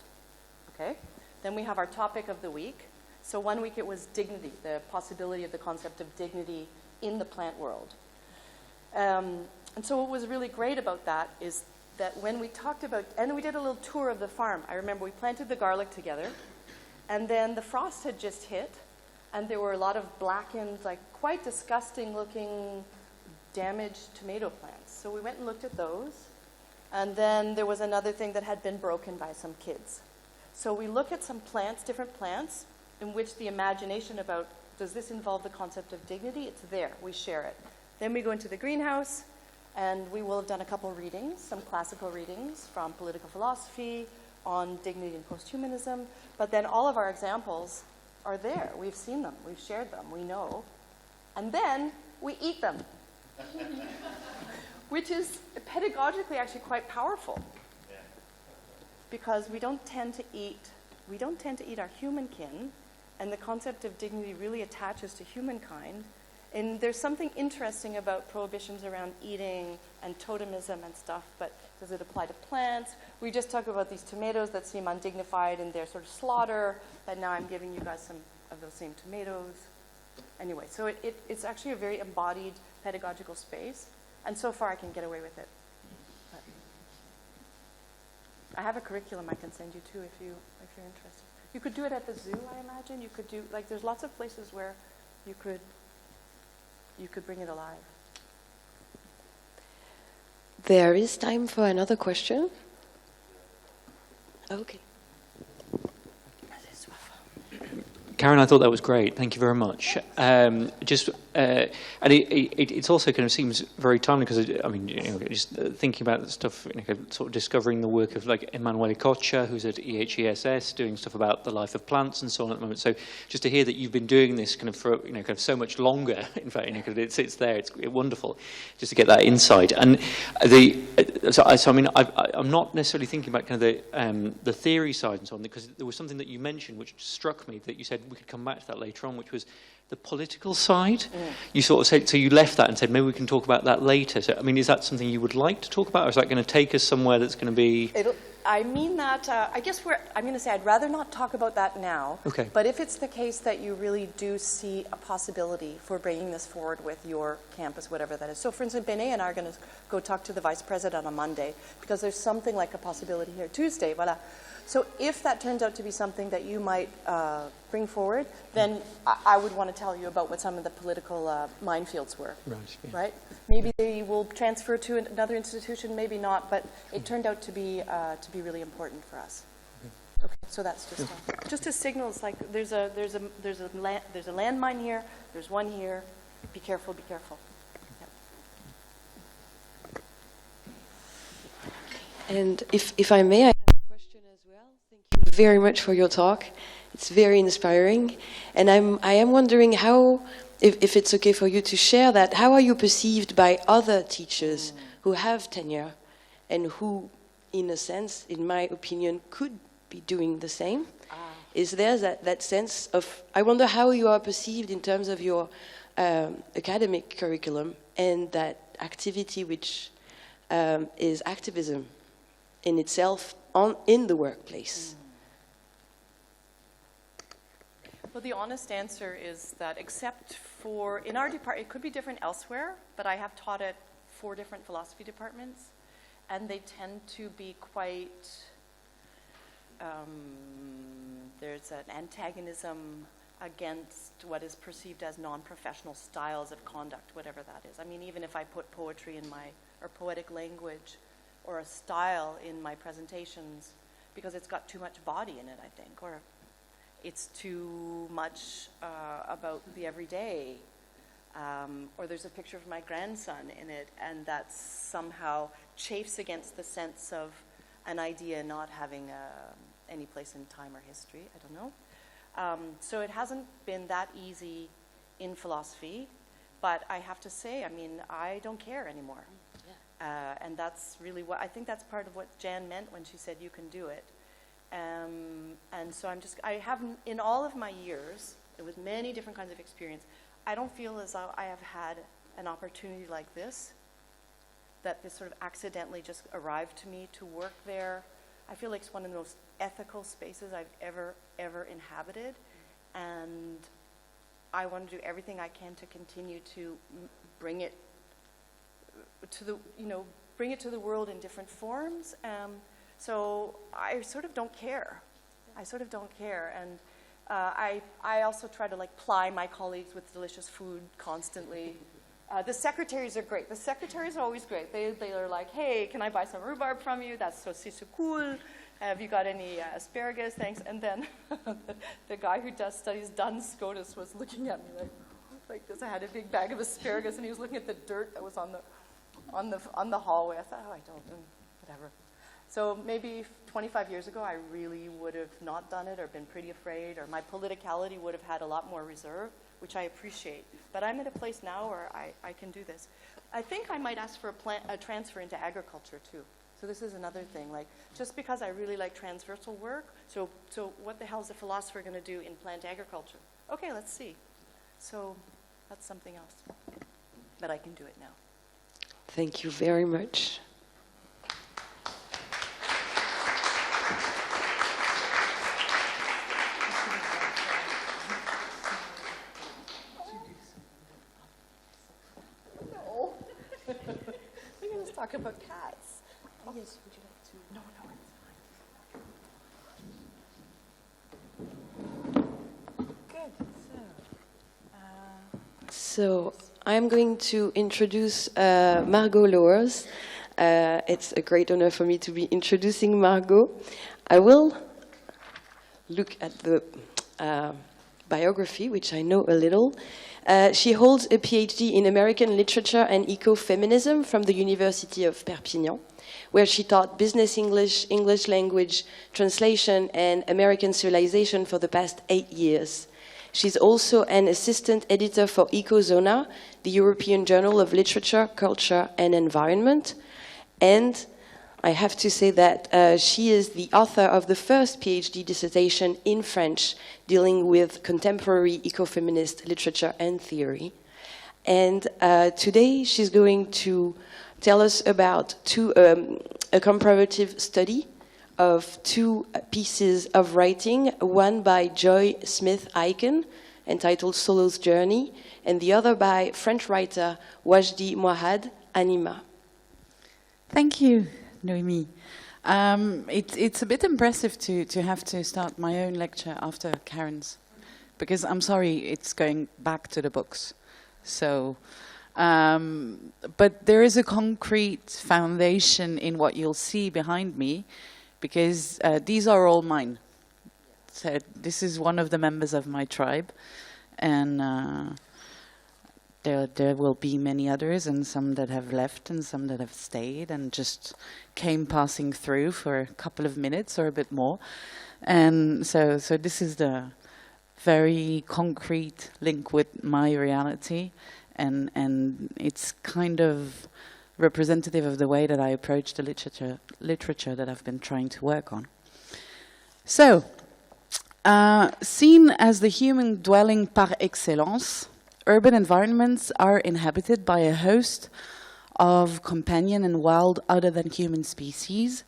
Okay? Then we have our topic of the week. So one week it was dignity, the possibility of the concept of dignity in the plant world. And so what was really great about that is that when we talked about, and we did a little tour of the farm. I remember we planted the garlic together, and then the frost had just hit, and there were a lot of blackened, like quite disgusting looking, damaged tomato plants. So we went and looked at those, and then there was another thing that had been broken by some kids. So we look at some plants, different plants, in which the imagination about, does this involve the concept of dignity? It's there, we share it. Then we go into the greenhouse, and we will have done a couple readings, some classical readings from political philosophy on dignity and posthumanism. But then all of our examples are there. We've seen them. We've shared them. We know. And then we eat them, which is pedagogically actually quite powerful, because we don't tend to eat our human kin, and the concept of dignity really attaches to humankind. And there's something interesting about prohibitions around eating and totemism and stuff, but does it apply to plants? We just talked about these tomatoes that seem undignified in their sort of slaughter, but now I'm giving you guys some of those same tomatoes. Anyway, so it's actually a very embodied pedagogical space, and so far I can get away with it. But I have a curriculum I can send you to if you're interested. You could do it at the zoo, I imagine. You could do, like, there's lots of places where you could bring it alive. There is time for another question. Okay. Karen, I thought that was great. Thank you very much. And it also kind of seems very timely because, I mean, just thinking about the stuff, sort of discovering the work of like Emanuele Coccia, who's at EHESS, doing stuff about the life of plants and so on at the moment. So just to hear that you've been doing this kind of for kind of so much longer, in fact, it's there. It's wonderful just to get that insight. And I mean, I'm not necessarily thinking about kind of the theory side and so on, because there was something that you mentioned which struck me that you said we could come back to that later on, which was the political side. You sort of said, so you left that and said, maybe we can talk about that later. So, I mean, is that something you would like to talk about, or is that going to take us somewhere that's going to be... I mean that, I guess I'm going to say I'd rather not talk about that now. Okay. But if it's the case that you really do see a possibility for bringing this forward with your campus, whatever that is. So, for instance, Béné and I are going to go talk to the vice president on Monday, because there's something like a possibility here. Tuesday, voilà. So if that turns out to be something that you might bring forward, then I would want to tell you about what some of the political minefields were. Right. Yeah. Right? Maybe they will transfer to another institution, maybe not, but it turned out to be really important for us. Okay, so that's just a signal. It's like there's a landmine here. There's one here. Be careful. Be careful. Yeah. And if I may, I have a question as well. Thank you very much for your talk. It's very inspiring, and I am wondering how, if it's okay for you to share that, how are you perceived by other teachers who have tenure and who, in a sense, in my opinion, could be doing the same? Is there that sense of, I wonder how you are perceived in terms of your academic curriculum and that activity which is activism in itself in the workplace? Well, the honest answer is that except for, in our department, it could be different elsewhere, but I have taught at 4 different philosophy departments, and they tend to be quite, there's an antagonism against what is perceived as non-professional styles of conduct, whatever that is. I mean, even if I put poetry in or poetic language or a style in my presentations because it's got too much body in it, I think, or it's too much about the everyday, or there's a picture of my grandson in it, and that somehow chafes against the sense of an idea not having any place in time or history. I don't know. So it hasn't been that easy in philosophy, but I have to say, I mean, I don't care anymore. And that's really what, I think that's part of what Jan meant when she said you can do it. And so I haven't, in all of my years, with many different kinds of experience, I don't feel as though I have had an opportunity like this, that this sort of accidentally just arrived to me to work there. I feel like it's one of the most ethical spaces I've ever inhabited. And I want to do everything I can to continue to bring it to the, bring it to the world in different forms. So I sort of don't care. I sort of don't care. And I also try to ply my colleagues with delicious food constantly. The secretaries are great. The secretaries are always great. They are like, hey, can I buy some rhubarb from you? That's so cool. Have you got any asparagus? Thanks. And then the guy who studies Duns Scotus was looking at me like this. I had a big bag of asparagus, and he was looking at the dirt that was on the hallway. I thought, oh, I don't, whatever. So maybe 25 years ago, I really would have not done it or been pretty afraid, or my politicality would have had a lot more reserve, which I appreciate. But I'm at a place now where I can do this. I think I might ask for a transfer into agriculture, too. So this is another thing. Just because I really like transversal work, so what the hell is a philosopher going to do in plant agriculture? Okay, let's see. So that's something else. But I can do it now. Thank you very much. No. We're going to talk about cats. Oh, yes, would you like to? No, it's fine. Good. So I'm going to introduce Margot Lauwers. It's a great honor for me to be introducing Margot. I will look at the biography, which I know a little. She holds a PhD in American literature and ecofeminism from the University of Perpignan, where she taught business English, English language, translation, and American civilization for the past 8 years. She's also an assistant editor for Ecozona, the European Journal of Literature, Culture, and Environment. And I have to say that she is the author of the first PhD dissertation in French dealing with contemporary ecofeminist literature and theory. And today she's going to tell us about a comparative study of 2 pieces of writing, one by Joy Smith-Aiken, entitled Solo's Journey, and the other by French writer Wajdi Mouahad, Anima. Thank you, Noémie. It's a bit impressive to have to start my own lecture after Karen's, because I'm sorry, it's going back to the books. So, but there is a concrete foundation in what you'll see behind me, because these are all mine. So this is one of the members of my tribe, and there will be many others, and some that have left and some that have stayed and just came passing through for a couple of minutes or a bit more. And so this is the very concrete link with my reality, and it's kind of representative of the way that I approach the literature that I've been trying to work on. So, seen as the human dwelling par excellence, urban environments are inhabited by a host of companion and wild other than human species.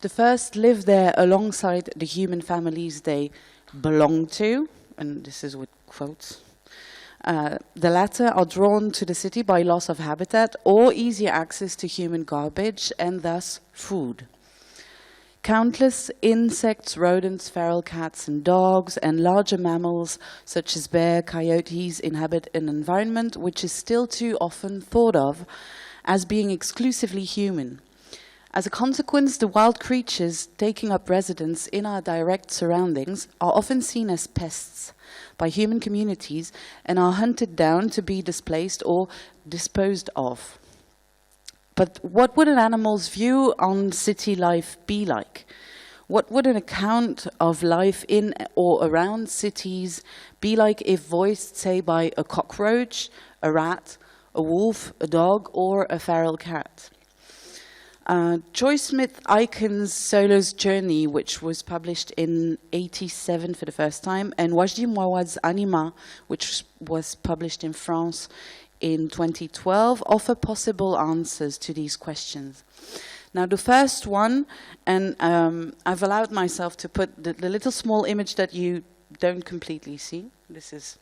The first live there alongside the human families they belong to, and this is with quotes. The latter are drawn to the city by loss of habitat or easier access to human garbage and thus food. Countless insects, rodents, feral cats and dogs, and larger mammals such as bear, coyotes inhabit an environment which is still too often thought of as being exclusively human. As a consequence, the wild creatures taking up residence in our direct surroundings are often seen as pests by human communities and are hunted down to be displaced or disposed of. But what would an animal's view on city life be like? What would an account of life in or around cities be like if voiced, say, by a cockroach, a rat, a wolf, a dog, or a feral cat? Joyce Smith Aiken's Solo's Journey, which was published in '87 for the first time, and Wajdi Mouawad's Anima, which was published in France in 2012, offer possible answers to these questions. Now, the first one, and I've allowed myself to put the little small image that you don't completely see. This is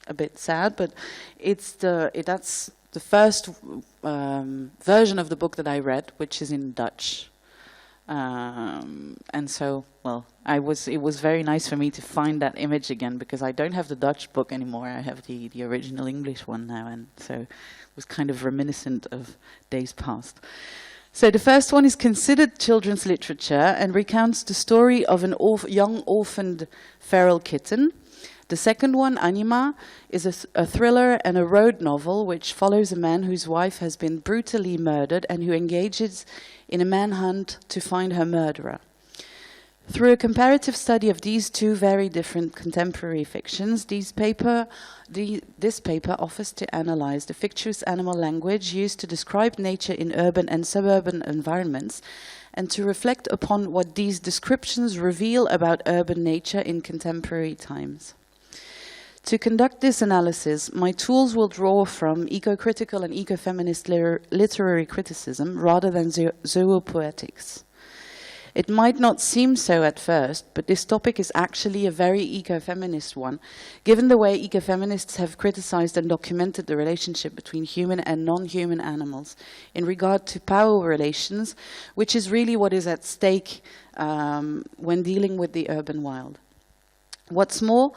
a bit sad, but that's the first version of the book that I read, which is in Dutch. And so, well, it was very nice for me to find that image again, because I don't have the Dutch book anymore. I have the original English one now, and so it was kind of reminiscent of days past. So the first one is considered children's literature and recounts the story of an young orphaned feral kitten. The second one, Anima, is a thriller and a road novel which follows a man whose wife has been brutally murdered and who engages in a manhunt to find her murderer. Through a comparative study of these two very different contemporary fictions, this paper offers to analyze the fictitious animal language used to describe nature in urban and suburban environments, and to reflect upon what these descriptions reveal about urban nature in contemporary times. To conduct this analysis, my tools will draw from eco-critical and eco-feminist literary criticism rather than zoopoetics. It might not seem so at first, but this topic is actually a very eco-feminist one, given the way eco-feminists have criticized and documented the relationship between human and non-human animals in regard to power relations, which is really what is at stake when dealing with the urban wild. What's more,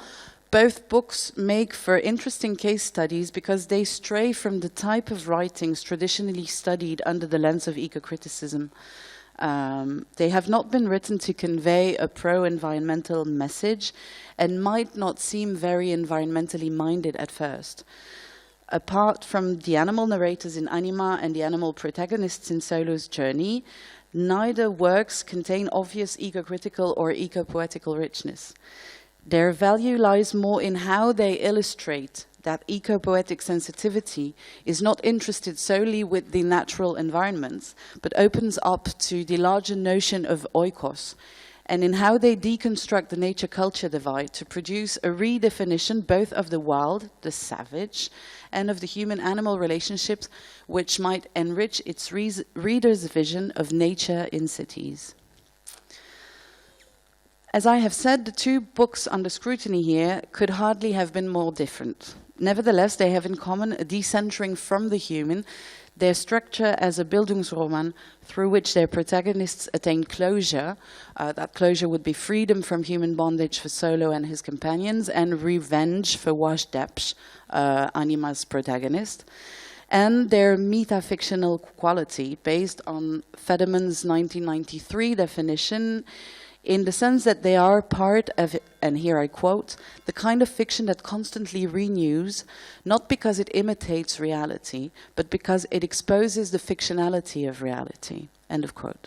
both books make for interesting case studies because they stray from the type of writings traditionally studied under the lens of eco-criticism. They have not been written to convey a pro-environmental message and might not seem very environmentally minded at first. Apart from the animal narrators in Anima and the animal protagonists in Solo's Journey, neither works contain obvious eco-critical or eco-poetical richness. Their value lies more in how they illustrate that eco-poetic sensitivity is not interested solely with the natural environments, but opens up to the larger notion of oikos, and in how they deconstruct the nature-culture divide to produce a redefinition both of the wild, the savage, and of the human-animal relationships, which might enrich its reader's vision of nature in cities. As I have said, the two books under scrutiny here could hardly have been more different. Nevertheless, they have in common a decentering from the human, their structure as a Bildungsroman through which their protagonists attain closure. That closure would be freedom from human bondage for Solo and his companions, and revenge for Wajdepsh, Anima's protagonist, and their metafictional quality based on Federman's 1993 definition, in the sense that they are part of, and here I quote, the kind of fiction that constantly renews, not because it imitates reality, but because it exposes the fictionality of reality, end of quote.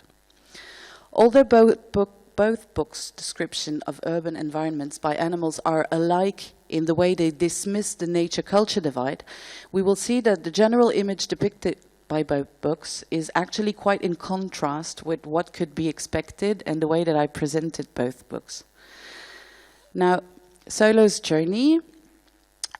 Although both books' description of urban environments by animals are alike in the way they dismiss the nature-culture divide, we will see that the general image depicted by both books is actually quite in contrast with what could be expected and the way that I presented both books. Now, Solo's Journey.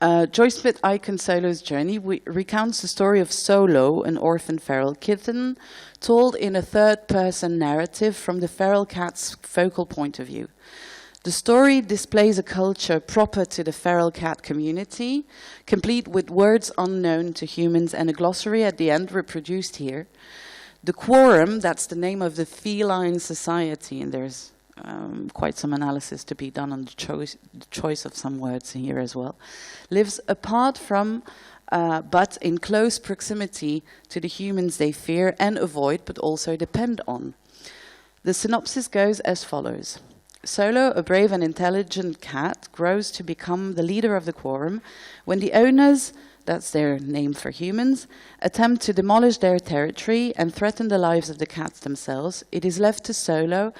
Joyce Smith Aiken's Solo's Journey recounts the story of Solo, an orphan feral kitten, told in a third-person narrative from the feral cat's focal point of view. The story displays a culture proper to the feral cat community, complete with words unknown to humans and a glossary at the end reproduced here. The Quorum, that's the name of the feline society, and there's quite some analysis to be done on the choice of some words here as well, lives apart from but in close proximity to the humans they fear and avoid, but also depend on. The synopsis goes as follows. Solo, a brave and intelligent cat, grows to become the leader of the quorum when the owners, that's their name for humans, attempt to demolish their territory and threaten the lives of the cats themselves. It is left to Solo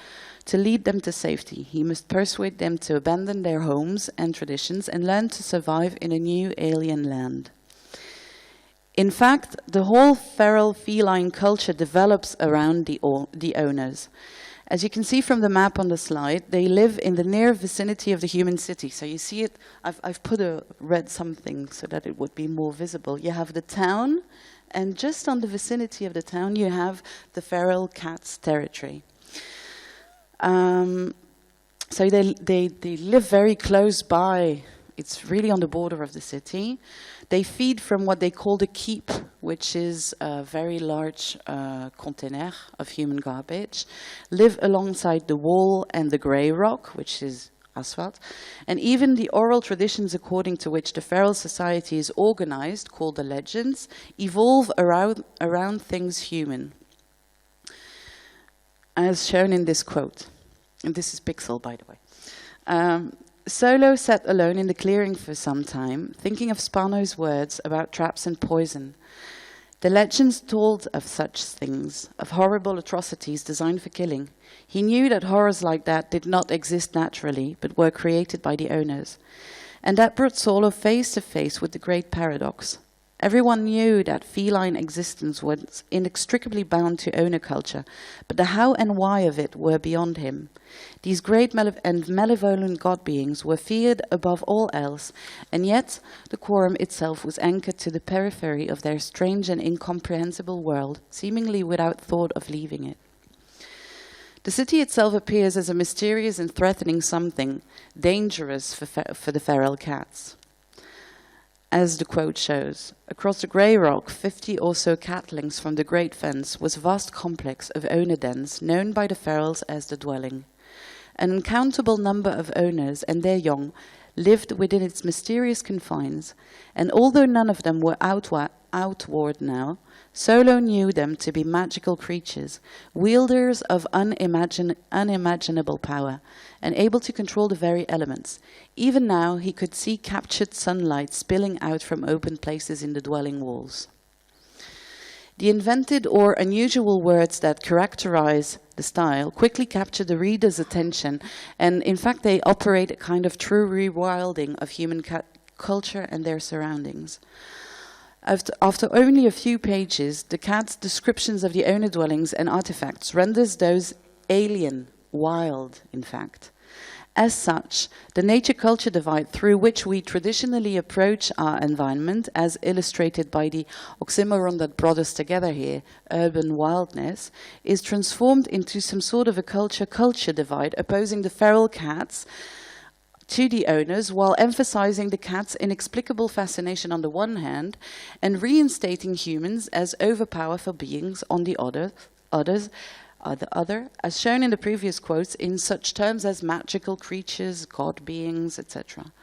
to lead them to safety. He must persuade them to abandon their homes and traditions and learn to survive in a new alien land. In fact, the whole feral feline culture develops around the owners. As you can see from the map on the slide, they live in the near vicinity of the human city. So you see it, I've put a red something so that it would be more visible. You have the town, and just on the vicinity of the town, you have the feral cat's territory. So they live very close by. It's really on the border of the city. They feed from what they call the keep, which is a very large container of human garbage, live alongside the wall and the grey rock, which is asphalt, and even the oral traditions according to which the feral society is organized, called the legends, evolve around things human, as shown in this quote. And this is Pixel, by the way. Solo sat alone in the clearing for some time, thinking of Spano's words about traps and poison. The legends told of such things, of horrible atrocities designed for killing. He knew that horrors like that did not exist naturally, but were created by the owners. And that brought Solo face to face with the great paradox. Everyone knew that feline existence was inextricably bound to owner culture, but the how and why of it were beyond him. These great and malevolent god beings were feared above all else, and yet the quorum itself was anchored to the periphery of their strange and incomprehensible world, seemingly without thought of leaving it. The city itself appears as a mysterious and threatening something, dangerous for the feral cats. As the quote shows, across the grey rock, 50 or so catlings from the Great Fence was a vast complex of owner dens known by the ferals as the dwelling. An uncountable number of owners and their young lived within its mysterious confines, and although none of them were outward now, Solo knew them to be magical creatures, wielders of unimaginable power, and able to control the very elements. Even now, he could see captured sunlight spilling out from open places in the dwelling walls. The invented or unusual words that characterize the style quickly capture the reader's attention, and in fact they operate a kind of true rewilding of human culture and their surroundings. After only a few pages, the cat's descriptions of the owner dwellings and artifacts renders those alien, wild, in fact. As such, the nature-culture divide through which we traditionally approach our environment, as illustrated by the oxymoron that brought us together here, urban wildness, is transformed into some sort of a culture-culture divide, opposing the feral cats to the owners, while emphasizing the cat's inexplicable fascination on the one hand, and reinstating humans as overpowerful beings on the other, as shown in the previous quotes, in such terms as magical creatures, god beings, etc.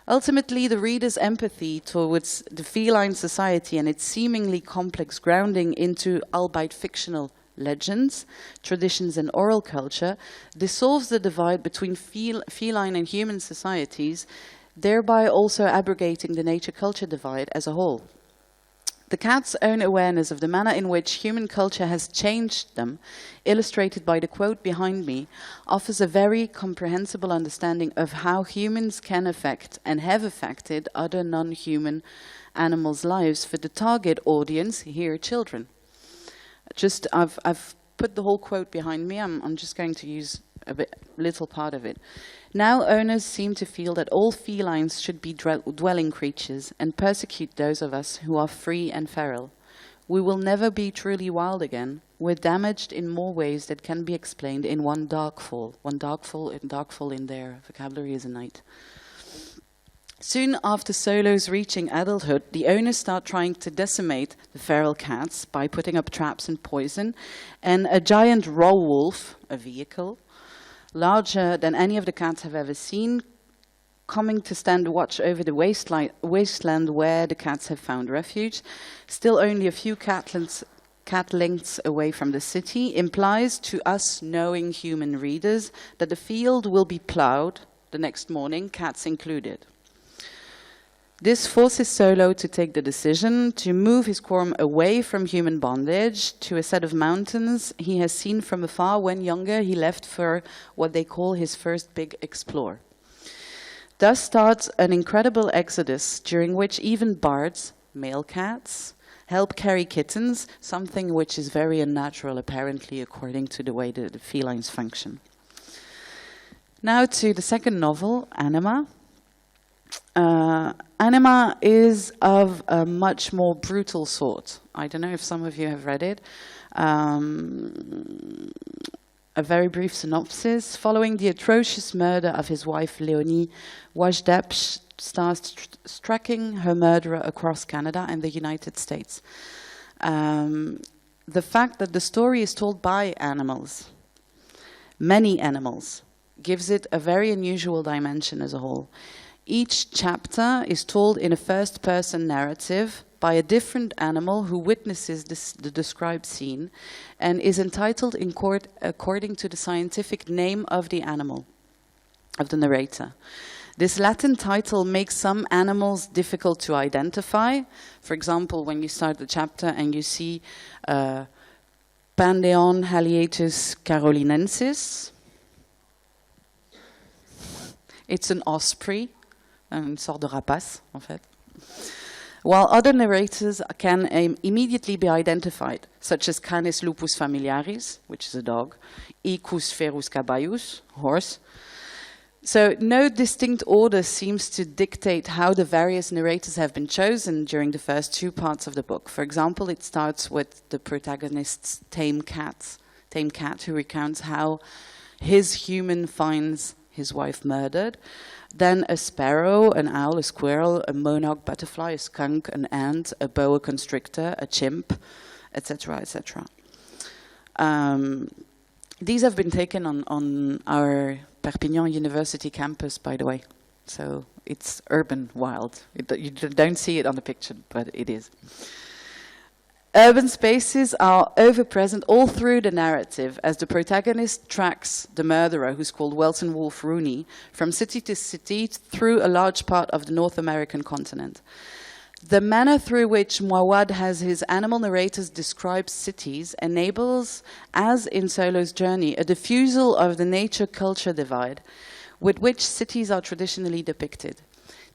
Ultimately, the reader's empathy towards the feline society and its seemingly complex grounding into, albeit fictional, legends, traditions, and oral culture dissolves the divide between feline and human societies, thereby also abrogating the nature-culture divide as a whole. The cat's own awareness of the manner in which human culture has changed them, illustrated by the quote behind me, offers a very comprehensible understanding of how humans can affect and have affected other non-human animals' lives for the target audience, here children. I've put the whole quote behind me. I'm just going to use a little part of it. Now owners seem to feel that all felines should be dwelling creatures and persecute those of us who are free and feral. We will never be truly wild again. We're damaged in more ways that can be explained in one darkfall. One darkfall in their vocabulary is a night. Soon after Solo's reaching adulthood, the owners start trying to decimate the feral cats by putting up traps and poison, and a giant raw wolf, a vehicle, larger than any of the cats have ever seen, coming to stand watch over the wasteland where the cats have found refuge, still only a few cat lengths away from the city, implies to us knowing human readers that the field will be ploughed the next morning, cats included. This forces Solo to take the decision to move his quorum away from human bondage to a set of mountains he has seen from afar when younger he left for what they call his first big explore. Thus starts an incredible exodus during which even bards, male cats, help carry kittens, something which is very unnatural apparently according to the way the felines function. Now to the second novel, Anima. Anima is of a much more brutal sort. I don't know if some of you have read it. A very brief synopsis. Following the atrocious murder of his wife Leonie, Wajdep starts tracking her murderer across Canada and the United States. The fact that the story is told by animals, many animals, gives it a very unusual dimension as a whole. Each chapter is told in a first-person narrative by a different animal who witnesses the described scene and is entitled in court according to the scientific name of the animal, of the narrator. This Latin title makes some animals difficult to identify. For example, when you start the chapter and you see Pandeon haliatus carolinensis, it's an osprey. Une sorte de rapace, en fait. While other narrators can immediately be identified, such as Canis lupus familiaris, which is a dog, Icus ferus caballus, horse. So no distinct order seems to dictate how the various narrators have been chosen during the first two parts of the book. For example, it starts with the protagonist's tame cat who recounts how his human finds his wife murdered. Then a sparrow, an owl, a squirrel, a monarch butterfly, a skunk, an ant, a boa constrictor, a chimp, etc., etc. These have been taken on our Perpignan University campus, by the way. So it's urban wild. You don't see it on the picture, but it is. Urban spaces are ever-present all through the narrative as the protagonist tracks the murderer, who's called Welton Wolfe Rooney, from city to city through a large part of the North American continent. The manner through which Mouawad has his animal narrators describe cities enables, as in Solo's journey, a diffusal of the nature-culture divide with which cities are traditionally depicted.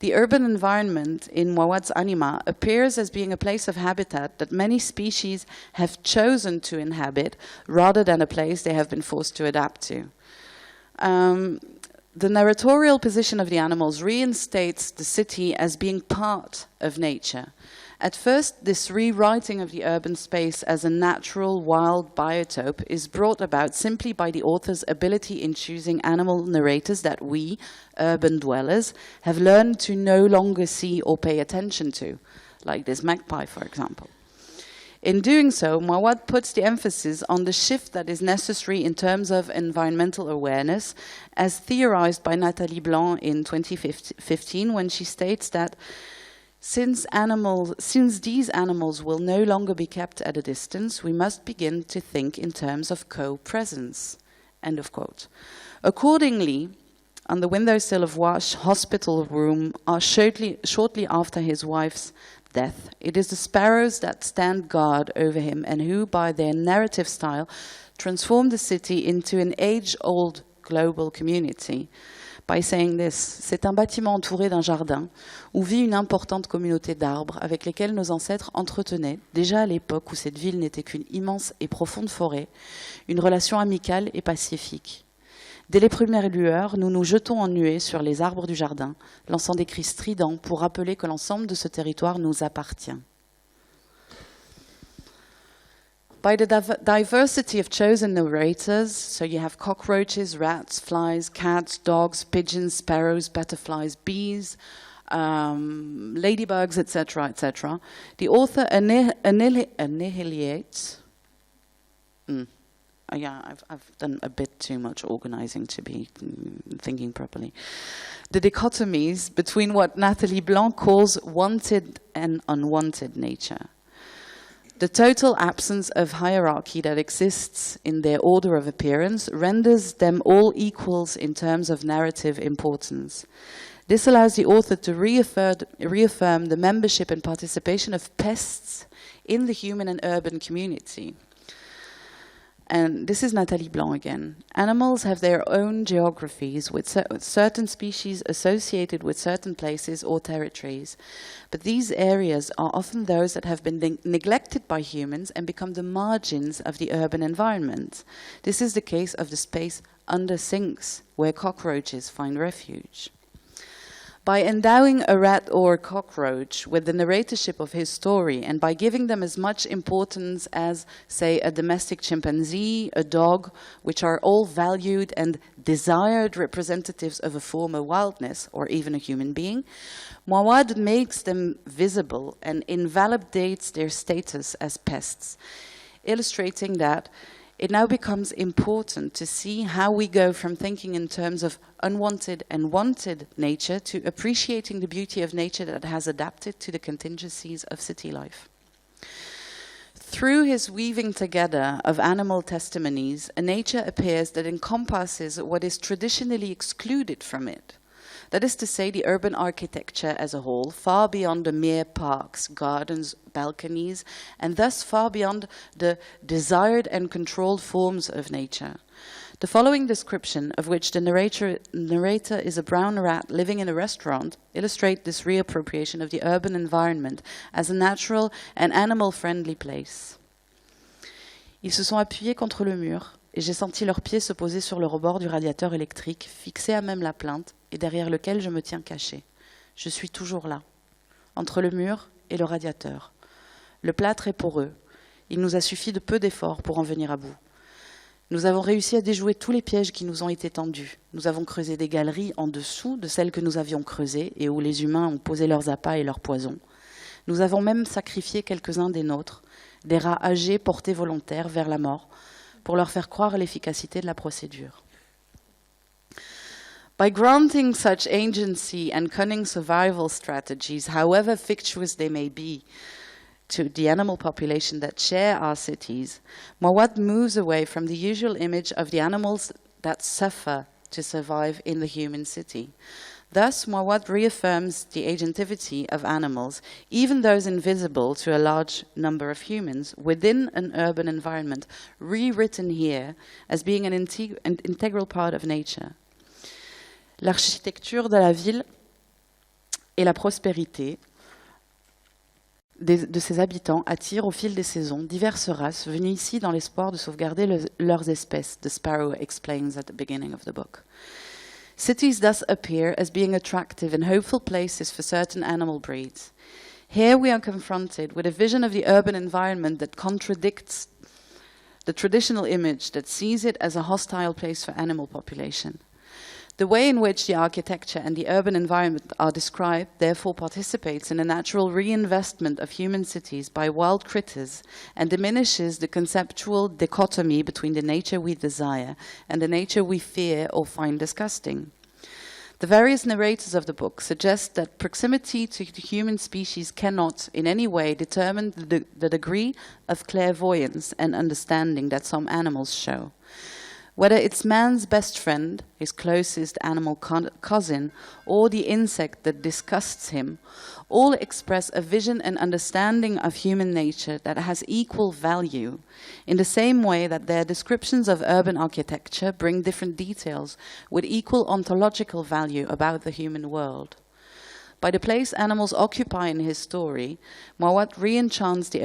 The urban environment in Mouawad's Anima appears as being a place of habitat that many species have chosen to inhabit rather than a place they have been forced to adapt to. The narratorial position of the animals reinstates the city as being part of nature. At first, this rewriting of the urban space as a natural, wild biotope is brought about simply by the author's ability in choosing animal narrators that we, urban dwellers, have learned to no longer see or pay attention to, like this magpie, for example. In doing so, Mouawad puts the emphasis on the shift that is necessary in terms of environmental awareness, as theorized by Nathalie Blanc in 2015, when she states that since these animals will no longer be kept at a distance, we must begin to think in terms of co-presence. End of quote. Accordingly, on the windowsill of Wash hospital room, shortly after his wife's death, it is the sparrows that stand guard over him and who, by their narrative style, transform the city into an age-old global community. By saying this, c'est un bâtiment entouré d'un jardin où vit une importante communauté d'arbres avec lesquels nos ancêtres entretenaient, déjà à l'époque où cette ville n'était qu'une immense et profonde forêt, une relation amicale et pacifique. Dès les premières lueurs, nous nous jetons en nuée sur les arbres du jardin, lançant des cris stridents pour rappeler que l'ensemble de ce territoire nous appartient. By the diversity of chosen narrators, so you have cockroaches, rats, flies, cats, dogs, pigeons, sparrows, butterflies, bees, ladybugs, etc., etc., the author annihilates, I've done a bit too much organizing to be thinking properly. The dichotomies between what Nathalie Blanc calls wanted and unwanted nature. The total absence of hierarchy that exists in their order of appearance renders them all equals in terms of narrative importance. This allows the author to reaffirm the membership and participation of pests in the human and urban community. And this is Nathalie Blanc again. Animals have their own geographies with certain species associated with certain places or territories. But these areas are often those that have been neglected by humans and become the margins of the urban environment. This is the case of the space under sinks, where cockroaches find refuge. By endowing a rat or a cockroach with the narratorship of his story, and by giving them as much importance as, say, a domestic chimpanzee, a dog, which are all valued and desired representatives of a former wildness, or even a human being, Mawad makes them visible and invalidates their status as pests, illustrating that it now becomes important to see how we go from thinking in terms of unwanted and wanted nature to appreciating the beauty of nature that has adapted to the contingencies of city life. Through his weaving together of animal testimonies, a nature appears that encompasses what is traditionally excluded from it. That is to say, the urban architecture as a whole, far beyond the mere parks, gardens, balconies, and thus far beyond the desired and controlled forms of nature. The following description, of which the narrator is a brown rat living in a restaurant, illustrate this reappropriation of the urban environment as a natural and animal-friendly place. Ils se sont appuyés contre le mur, et j'ai senti leurs pieds se poser sur le rebord du radiateur électrique, fixé à même la plinthe, et derrière lequel je me tiens caché. Je suis toujours là, entre le mur et le radiateur. Le plâtre est poreux. Il nous a suffi de peu d'efforts pour en venir à bout. Nous avons réussi à déjouer tous les pièges qui nous ont été tendus. Nous avons creusé des galeries en dessous de celles que nous avions creusées et où les humains ont posé leurs appâts et leurs poisons. Nous avons même sacrifié quelques-uns des nôtres, des rats âgés portés volontaires vers la mort, pour leur faire croire à l'efficacité de la procédure. By granting such agency and cunning survival strategies, however fictitious they may be, to the animal population that share our cities, Mawad moves away from the usual image of the animals that suffer to survive in the human city. Thus, Mawad reaffirms the agentivity of animals, even those invisible to a large number of humans, within an urban environment, rewritten here as being an integral part of nature. L'architecture de la ville et la prospérité de ses habitants attirent au fil des saisons diverses races venues ici dans l'espoir de sauvegarder leurs espèces, the sparrow explains at the beginning of the book. Cities thus appear as being attractive and hopeful places for certain animal breeds. Here we are confronted with a vision of the urban environment that contradicts the traditional image that sees it as a hostile place for animal population. The way in which the architecture and the urban environment are described therefore participates in a natural reinvestment of human cities by wild critters and diminishes the conceptual dichotomy between the nature we desire and the nature we fear or find disgusting. The various narrators of the book suggest that proximity to the human species cannot in any way determine the degree of clairvoyance and understanding that some animals show. Whether it's man's best friend, his closest animal cousin, or the insect that disgusts him, all express a vision and understanding of human nature that has equal value, in the same way that their descriptions of urban architecture bring different details with equal ontological value about the human world. By the place animals occupy in his story, Mawad reenchants the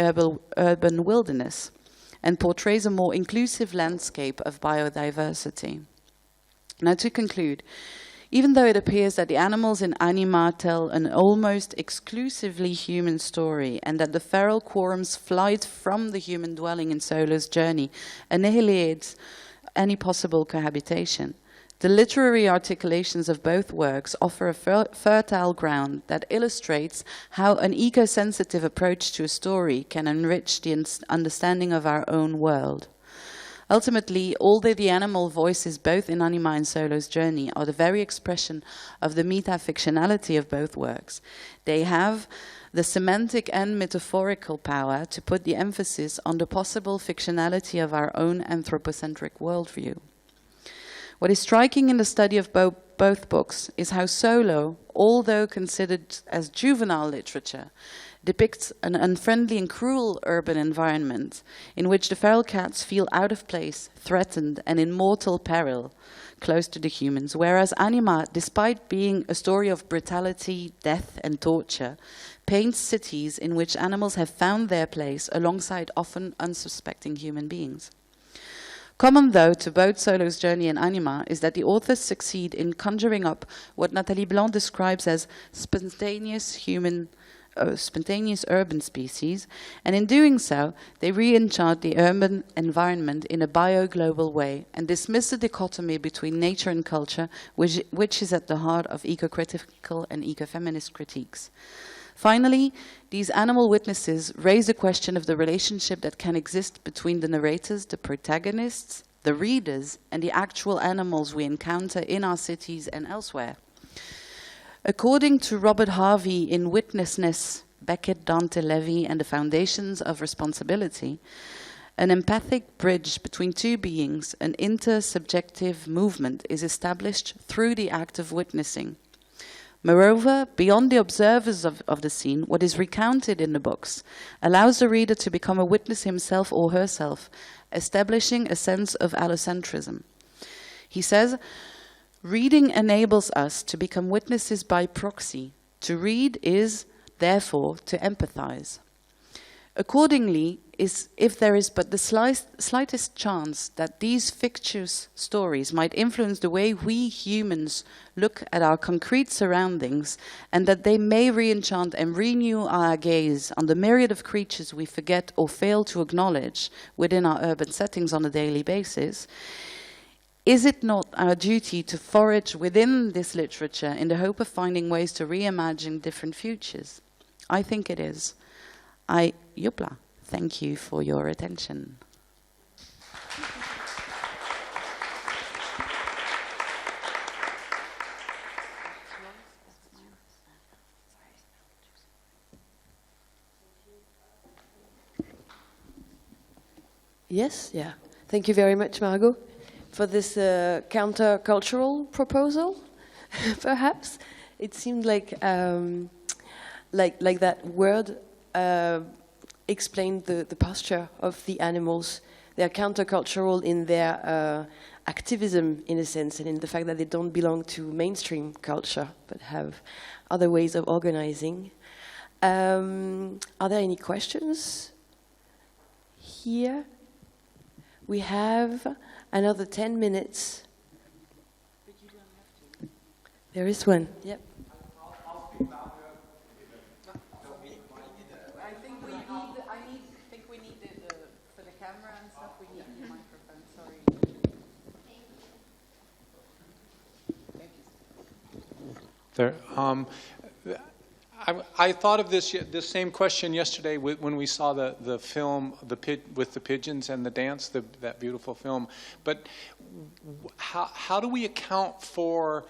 urban wilderness and portrays a more inclusive landscape of biodiversity. Now, to conclude, even though it appears that the animals in Anima tell an almost exclusively human story and that the feral quorum's flight from the human dwelling in Solo's journey annihilates any possible cohabitation, the literary articulations of both works offer a fertile ground that illustrates how an eco-sensitive approach to a story can enrich the understanding of our own world. Ultimately, although the animal voices both in Anima and Solo's journey are the very expression of the meta-fictionality of both works, they have the semantic and metaphorical power to put the emphasis on the possible fictionality of our own anthropocentric worldview. What is striking in the study of both books is how Solo, although considered as juvenile literature, depicts an unfriendly and cruel urban environment in which the feral cats feel out of place, threatened, and in mortal peril, close to the humans, whereas Anima, despite being a story of brutality, death, and torture, paints cities in which animals have found their place alongside often unsuspecting human beings. Common, though, to both Solo's journey and Anima is that the authors succeed in conjuring up what Nathalie Blanc describes as spontaneous urban species, and in doing so, they re-enchant the urban environment in a bio-global way and dismiss the dichotomy between nature and culture, which is at the heart of eco-critical and eco-feminist critiques. Finally, these animal witnesses raise the question of the relationship that can exist between the narrators, the protagonists, the readers, and the actual animals we encounter in our cities and elsewhere. According to Robert Harvey in Witnessness, Beckett, Dante Levy, and the Foundations of Responsibility, an empathic bridge between two beings, an intersubjective movement, is established through the act of witnessing. Moreover, beyond the observers of the scene, what is recounted in the books allows the reader to become a witness himself or herself, establishing a sense of allocentrism. He says, reading enables us to become witnesses by proxy. To read is, therefore, to empathize. Accordingly, if there is but the slightest chance that these fictitious stories might influence the way we humans look at our concrete surroundings, and that they may re-enchant and renew our gaze on the myriad of creatures we forget or fail to acknowledge within our urban settings on a daily basis, is it not our duty to forage within this literature in the hope of finding ways to reimagine different futures? I think it is. Thank you for your attention. Yes, yeah. Thank you very much, Margot, for this countercultural proposal. Perhaps it seemed like that word explained the posture of the animals. They are countercultural in their activism, in a sense, and in the fact that they don't belong to mainstream culture, but have other ways of organizing. Are there any questions here? We have another 10 minutes. But you don't have to. There is one. Yep. I'll speak about we need for the camera and stuff, we need the microphone, sorry. Thank you. There, I thought of this same question yesterday when we saw the film with the pigeons and the dance, that beautiful film. But how do we account for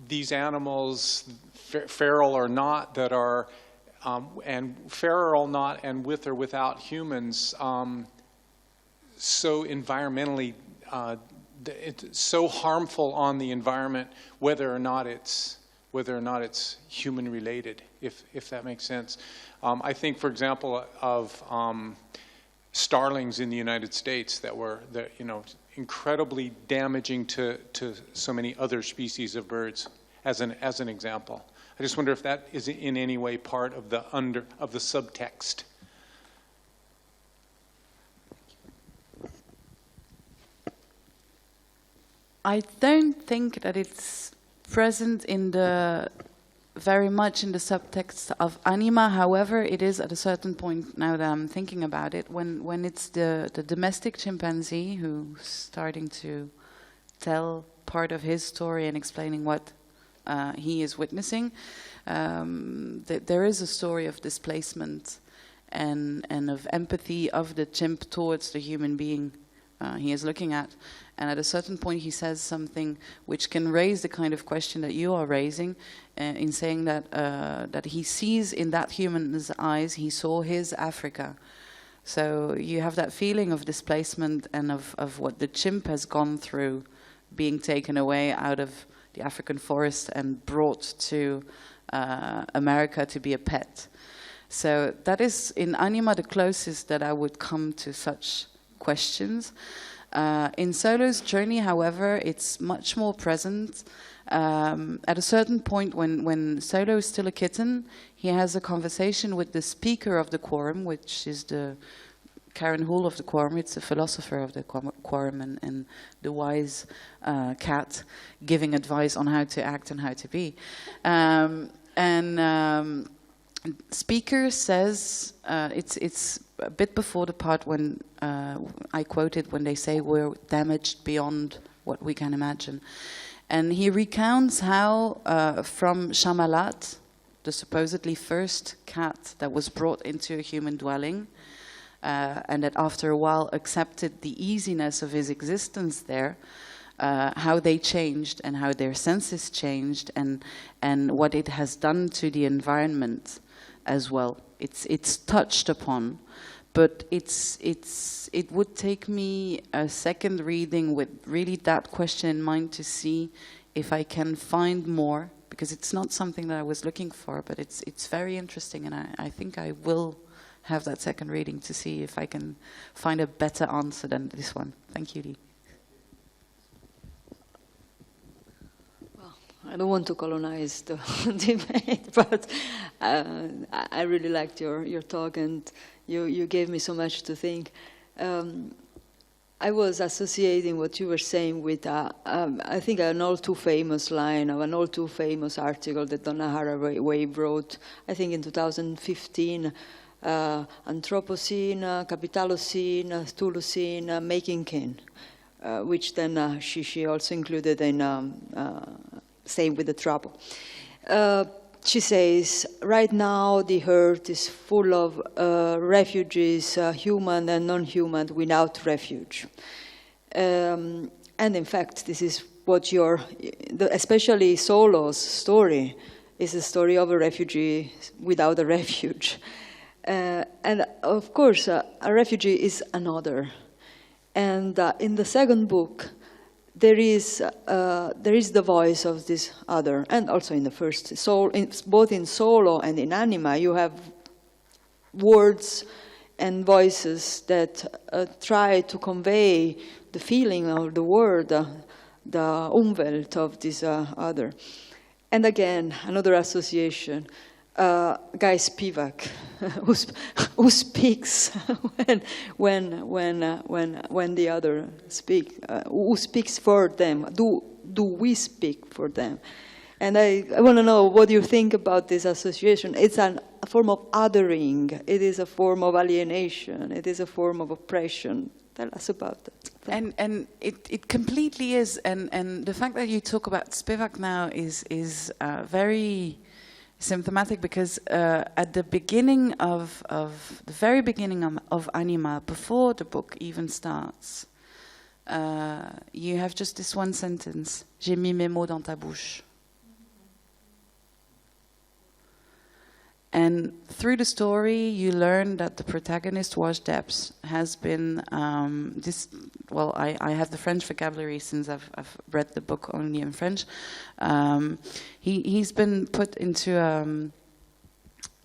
these animals, feral or not, that are and feral not, and with or without humans, so environmentally, it's so harmful on the environment, whether or not it's human related, if that makes sense. I think, for example, of starlings in the United States that were incredibly damaging to so many other species of birds, as an example. I just wonder if that is in any way part of the subtext. I don't think that it's present very much in the subtext of Anima. However, it is at a certain point, now that I'm thinking about it, when it's the domestic chimpanzee who's starting to tell part of his story and explaining what he is witnessing. There is a story of displacement and of empathy of the chimp towards the human being he is looking at. And at a certain point, he says something which can raise the kind of question that you are raising, in saying that that he sees in that human's eyes, he saw his Africa. So you have that feeling of displacement and of what the chimp has gone through, being taken away out of the African forest and brought to America to be a pet. So that is, in Anima, the closest that I would come to such questions. In Solo's journey, however, it's much more present. At a certain point, when Solo is still a kitten, he has a conversation with the speaker of the quorum, which is the Karen Hull of the quorum. It's the philosopher of the quorum and the wise cat, giving advice on how to act and how to be. Speaker says, it's a bit before the part when I quoted, when they say we're damaged beyond what we can imagine. And he recounts how from Shamalat, the supposedly first cat that was brought into a human dwelling, and that after a while accepted the easiness of his existence there, how they changed and how their senses changed, and what it has done to the environment as well. It's touched upon, but it would take me a second reading with really that question in mind to see if I can find more, because it's not something that I was looking for, but it's very interesting, and I think I will have that second reading to see if I can find a better answer than this one. Thank you, Lee. I don't want to colonize the debate, but I really liked your talk, and you gave me so much to think. I was associating what you were saying with, I think, an all too famous line of an all too famous article that Donna Haraway wrote, I think in 2015, Anthropocene, Capitalocene, Thulocene, Making Kin, which then she also included in Staying with the Trouble. She says, right now the earth is full of refugees, human and non-human, without refuge. And in fact, this is what especially Solo's story, is a story of a refugee without a refuge. And of course, a refugee is another. And in the second book, there is the voice of this other, and also in the first. So both in Solo and in Anima, you have words and voices that try to convey the feeling of the word, the Umwelt of this other. And again, another association. Guy Spivak, who speaks when the other speak, who speaks for them? Do we speak for them? And I want to know what you think about this association. It's a form of othering. It is a form of alienation. It is a form of oppression. Tell us about that. And it completely is. And the fact that you talk about Spivak now is very symptomatic, because at the beginning of the very beginning of Anima, before the book even starts, you have just this one sentence: "J'ai mis mes mots dans ta bouche." And through the story, you learn that the protagonist, Wash Debs, has been I have the French vocabulary since I've read the book only in French. He's been put into.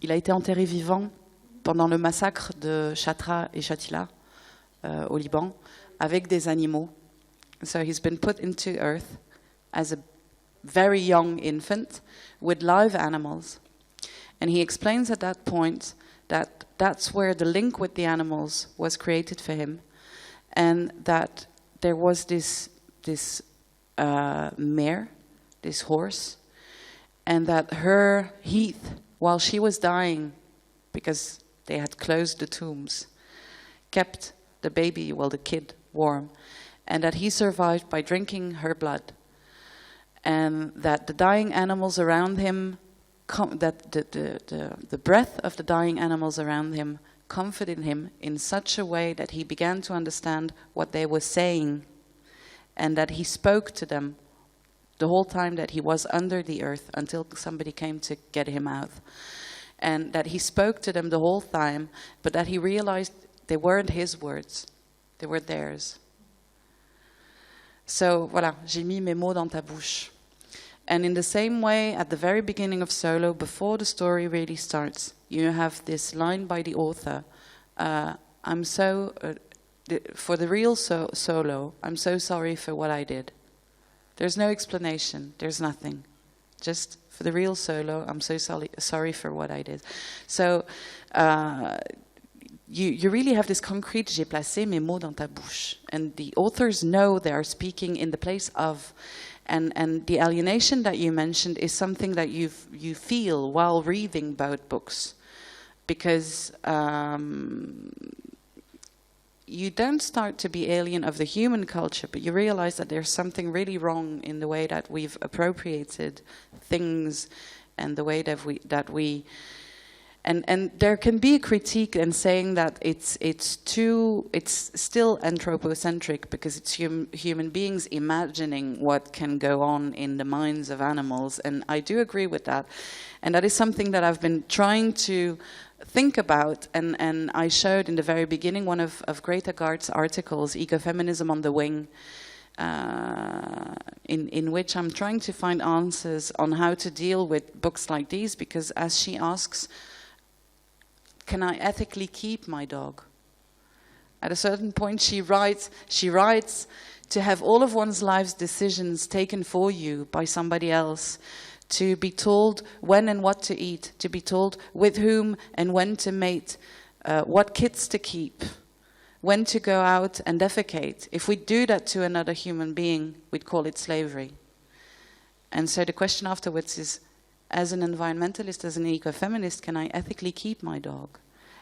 Il a été enterré vivant pendant le massacre de Chatra et Shatila au Liban, avec des animaux. So he's been put into earth as a very young infant with live animals. And he explains at that point that that's where the link with the animals was created for him, and that there was this mare, this horse, and that her Heath, while she was dying, because they had closed the tombs, kept the baby, the kid, warm, and that he survived by drinking her blood, and that the dying animals around him, that the breath of the dying animals around him comforted him in such a way that he began to understand what they were saying, and that he spoke to them the whole time that he was under the earth until somebody came to get him out. And that he spoke to them the whole time, but that he realized they weren't his words, they were theirs. So, voilà, j'ai mis mes mots dans ta bouche. And in the same way, at the very beginning of Solo, before the story really starts, you have this line by the author, for the real Solo, I'm so sorry for what I did. There's no explanation, there's nothing. Just for the real Solo, I'm so sorry for what I did. So, you really have this concrete, j'ai placé mes mots dans ta bouche. And the authors know they are speaking in the place of. And the alienation that you mentioned is something that you feel while reading both books. Because you don't start to be alien of the human culture, but you realize that there's something really wrong in the way that we've appropriated things and the way that we and there can be a critique in saying that it's still anthropocentric because it's human beings imagining what can go on in the minds of animals, and I do agree with that, and that is something that I've been trying to think about, and I showed in the very beginning one of Greta Garth's articles, Ecofeminism on the Wing, in which I'm trying to find answers on how to deal with books like these, because as she asks, can I ethically keep my dog? At a certain point she writes to have all of one's life's decisions taken for you by somebody else, to be told when and what to eat, to be told with whom and when to mate, what kids to keep, when to go out and defecate. If we do that to another human being, we'd call it slavery. And so the question afterwards is, as an environmentalist, as an ecofeminist, can I ethically keep my dog?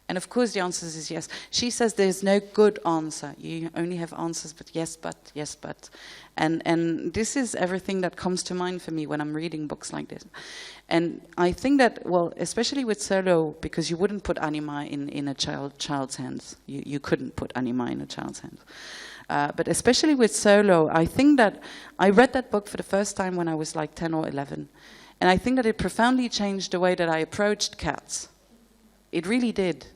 And of course the answer is yes. She says there's no good answer. You only have answers, but yes, but, yes, but. And this is everything that comes to mind for me when I'm reading books like this. And I think that, well, especially with Solo, because you wouldn't put anima in a child's hands. You couldn't put anima in a child's hands. But especially with Solo, I think that I read that book for the first time when I was like 10 or 11. And I think that it profoundly changed the way that I approached cats. It really did.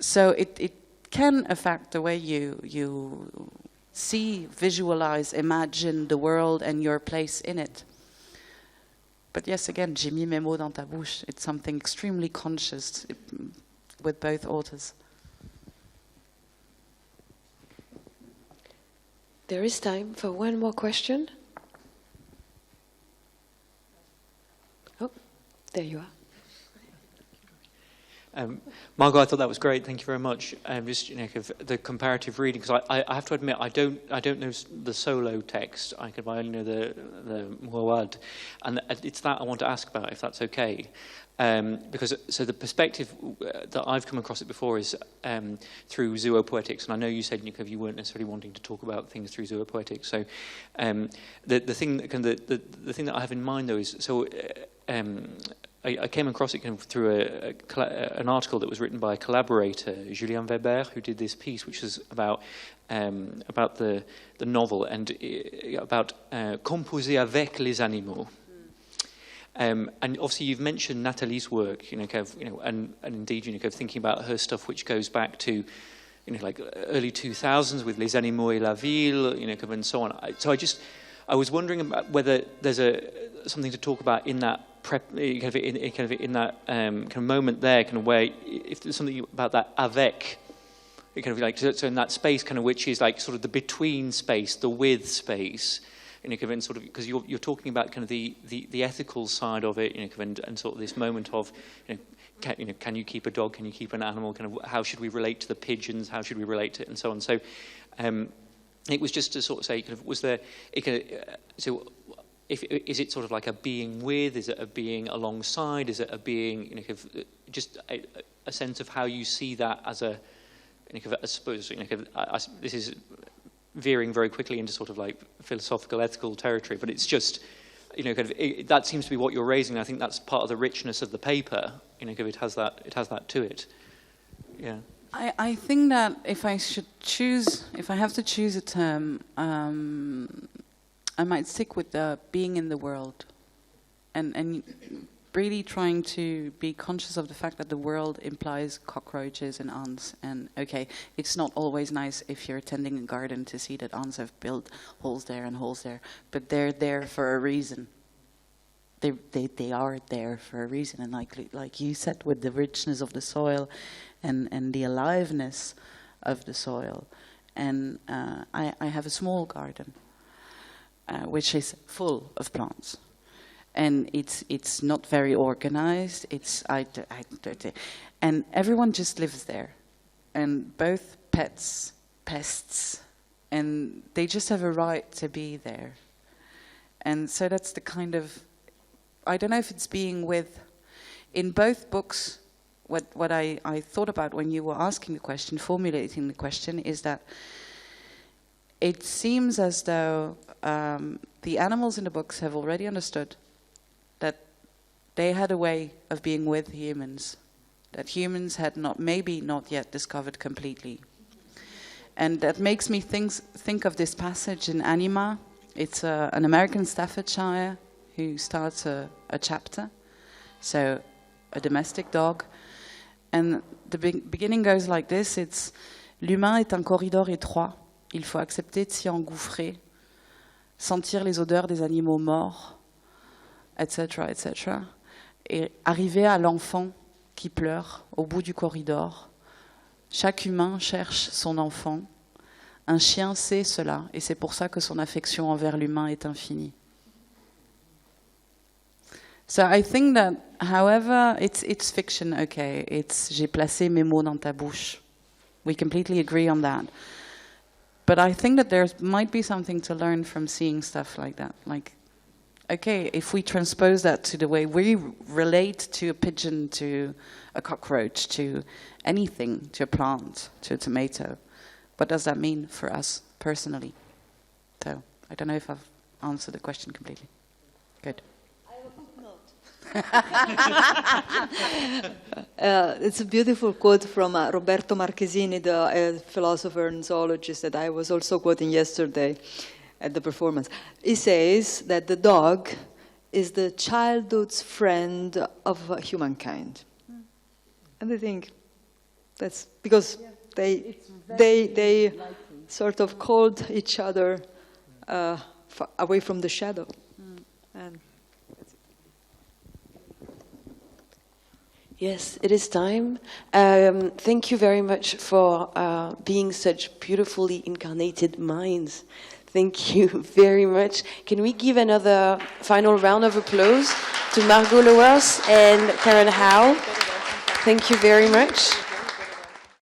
So it can affect the way you see, visualize, imagine the world and your place in it. But yes, again, j'ai mis mes mots dans ta bouche. It's something extremely conscious with both authors. There is time for one more question. Oh, there you are. Margot, I thought that was great. Thank you very much. Just the comparative reading, because I have to admit I don't know the Solo text. I only know the Muawad, and it's that I want to ask about, if that's okay. Because so the perspective that I've come across it before is through zoopoetics, and I know you said you weren't necessarily wanting to talk about things through zoopoetics. So the thing that I have in mind though is so. I came across it through an article that was written by a collaborator, Julien Weber, who did this piece, which is about the novel and about composer avec les animaux. And obviously, you've mentioned Nathalie's work, and indeed, thinking about her stuff, which goes back to, like early 2000s with Les Animaux et la Ville, and so on. So I was wondering about whether there's something to talk about in that in that moment there, where if there's something about that avec, so in that space, which is like sort of the between space, the with space. And sort of because you're talking about the ethical side of it, and sort of this moment of, can you keep a dog? Can you keep an animal? How should we relate to the pigeons? How should we relate to it, and so on. So, it was just to sort of say, was there? So, is it sort of like a being with? Is it a being alongside? Is it a being? Just a sense of how you see that as a. I suppose this is veering very quickly into sort of like philosophical, ethical territory, but it's just, that seems to be what you're raising. I think that's part of the richness of the paper. It has that to it. Yeah. I think that if I have to choose a term, I might stick with being in the world, and really trying to be conscious of the fact that the world implies cockroaches and ants. And okay, it's not always nice if you're tending a garden to see that ants have built holes there and holes there, but they're there for a reason. They are there for a reason, and like you said, with the richness of the soil, and the aliveness of the soil, and I have a small garden, which is full of plants, and it's not very organized. And everyone just lives there, and both pests, and they just have a right to be there, and so that's the kind of. I don't know if it's being with, in both books, what I thought about when you were asking the question, formulating the question, is that it seems as though the animals in the books have already understood that they had a way of being with humans, that humans had maybe not yet discovered completely. And that makes me think of this passage in Anima. It's an American Staffordshire who starts a chapter, so a domestic dog. And the beginning goes like this, it's « L'humain est un corridor étroit, il faut accepter de s'y engouffrer, sentir les odeurs des animaux morts, etc., etc. Et arriver à l'enfant qui pleure au bout du corridor. Chaque humain cherche son enfant. Un chien sait cela, et c'est pour ça que son affection envers l'humain est infinie. » So I think that, however, it's fiction, okay. J'ai placé mes mots dans ta bouche. We completely agree on that. But I think that there might be something to learn from seeing stuff like that. Like, okay, if we transpose that to the way we relate to a pigeon, to a cockroach, to anything, to a plant, to a tomato, what does that mean for us personally? So I don't know if I've answered the question completely. Good. It's a beautiful quote from Roberto Marchesini, the philosopher and zoologist that I was also quoting yesterday at the performance. He says that the dog is the childhood's friend of humankind. And I think that's because they sort of called each other away from the shadow. And yes, it is time. Thank you very much for being such beautifully incarnated minds. Thank you very much. Can we give another final round of applause to Margot Lauwers and Karen Howe? Thank you very much.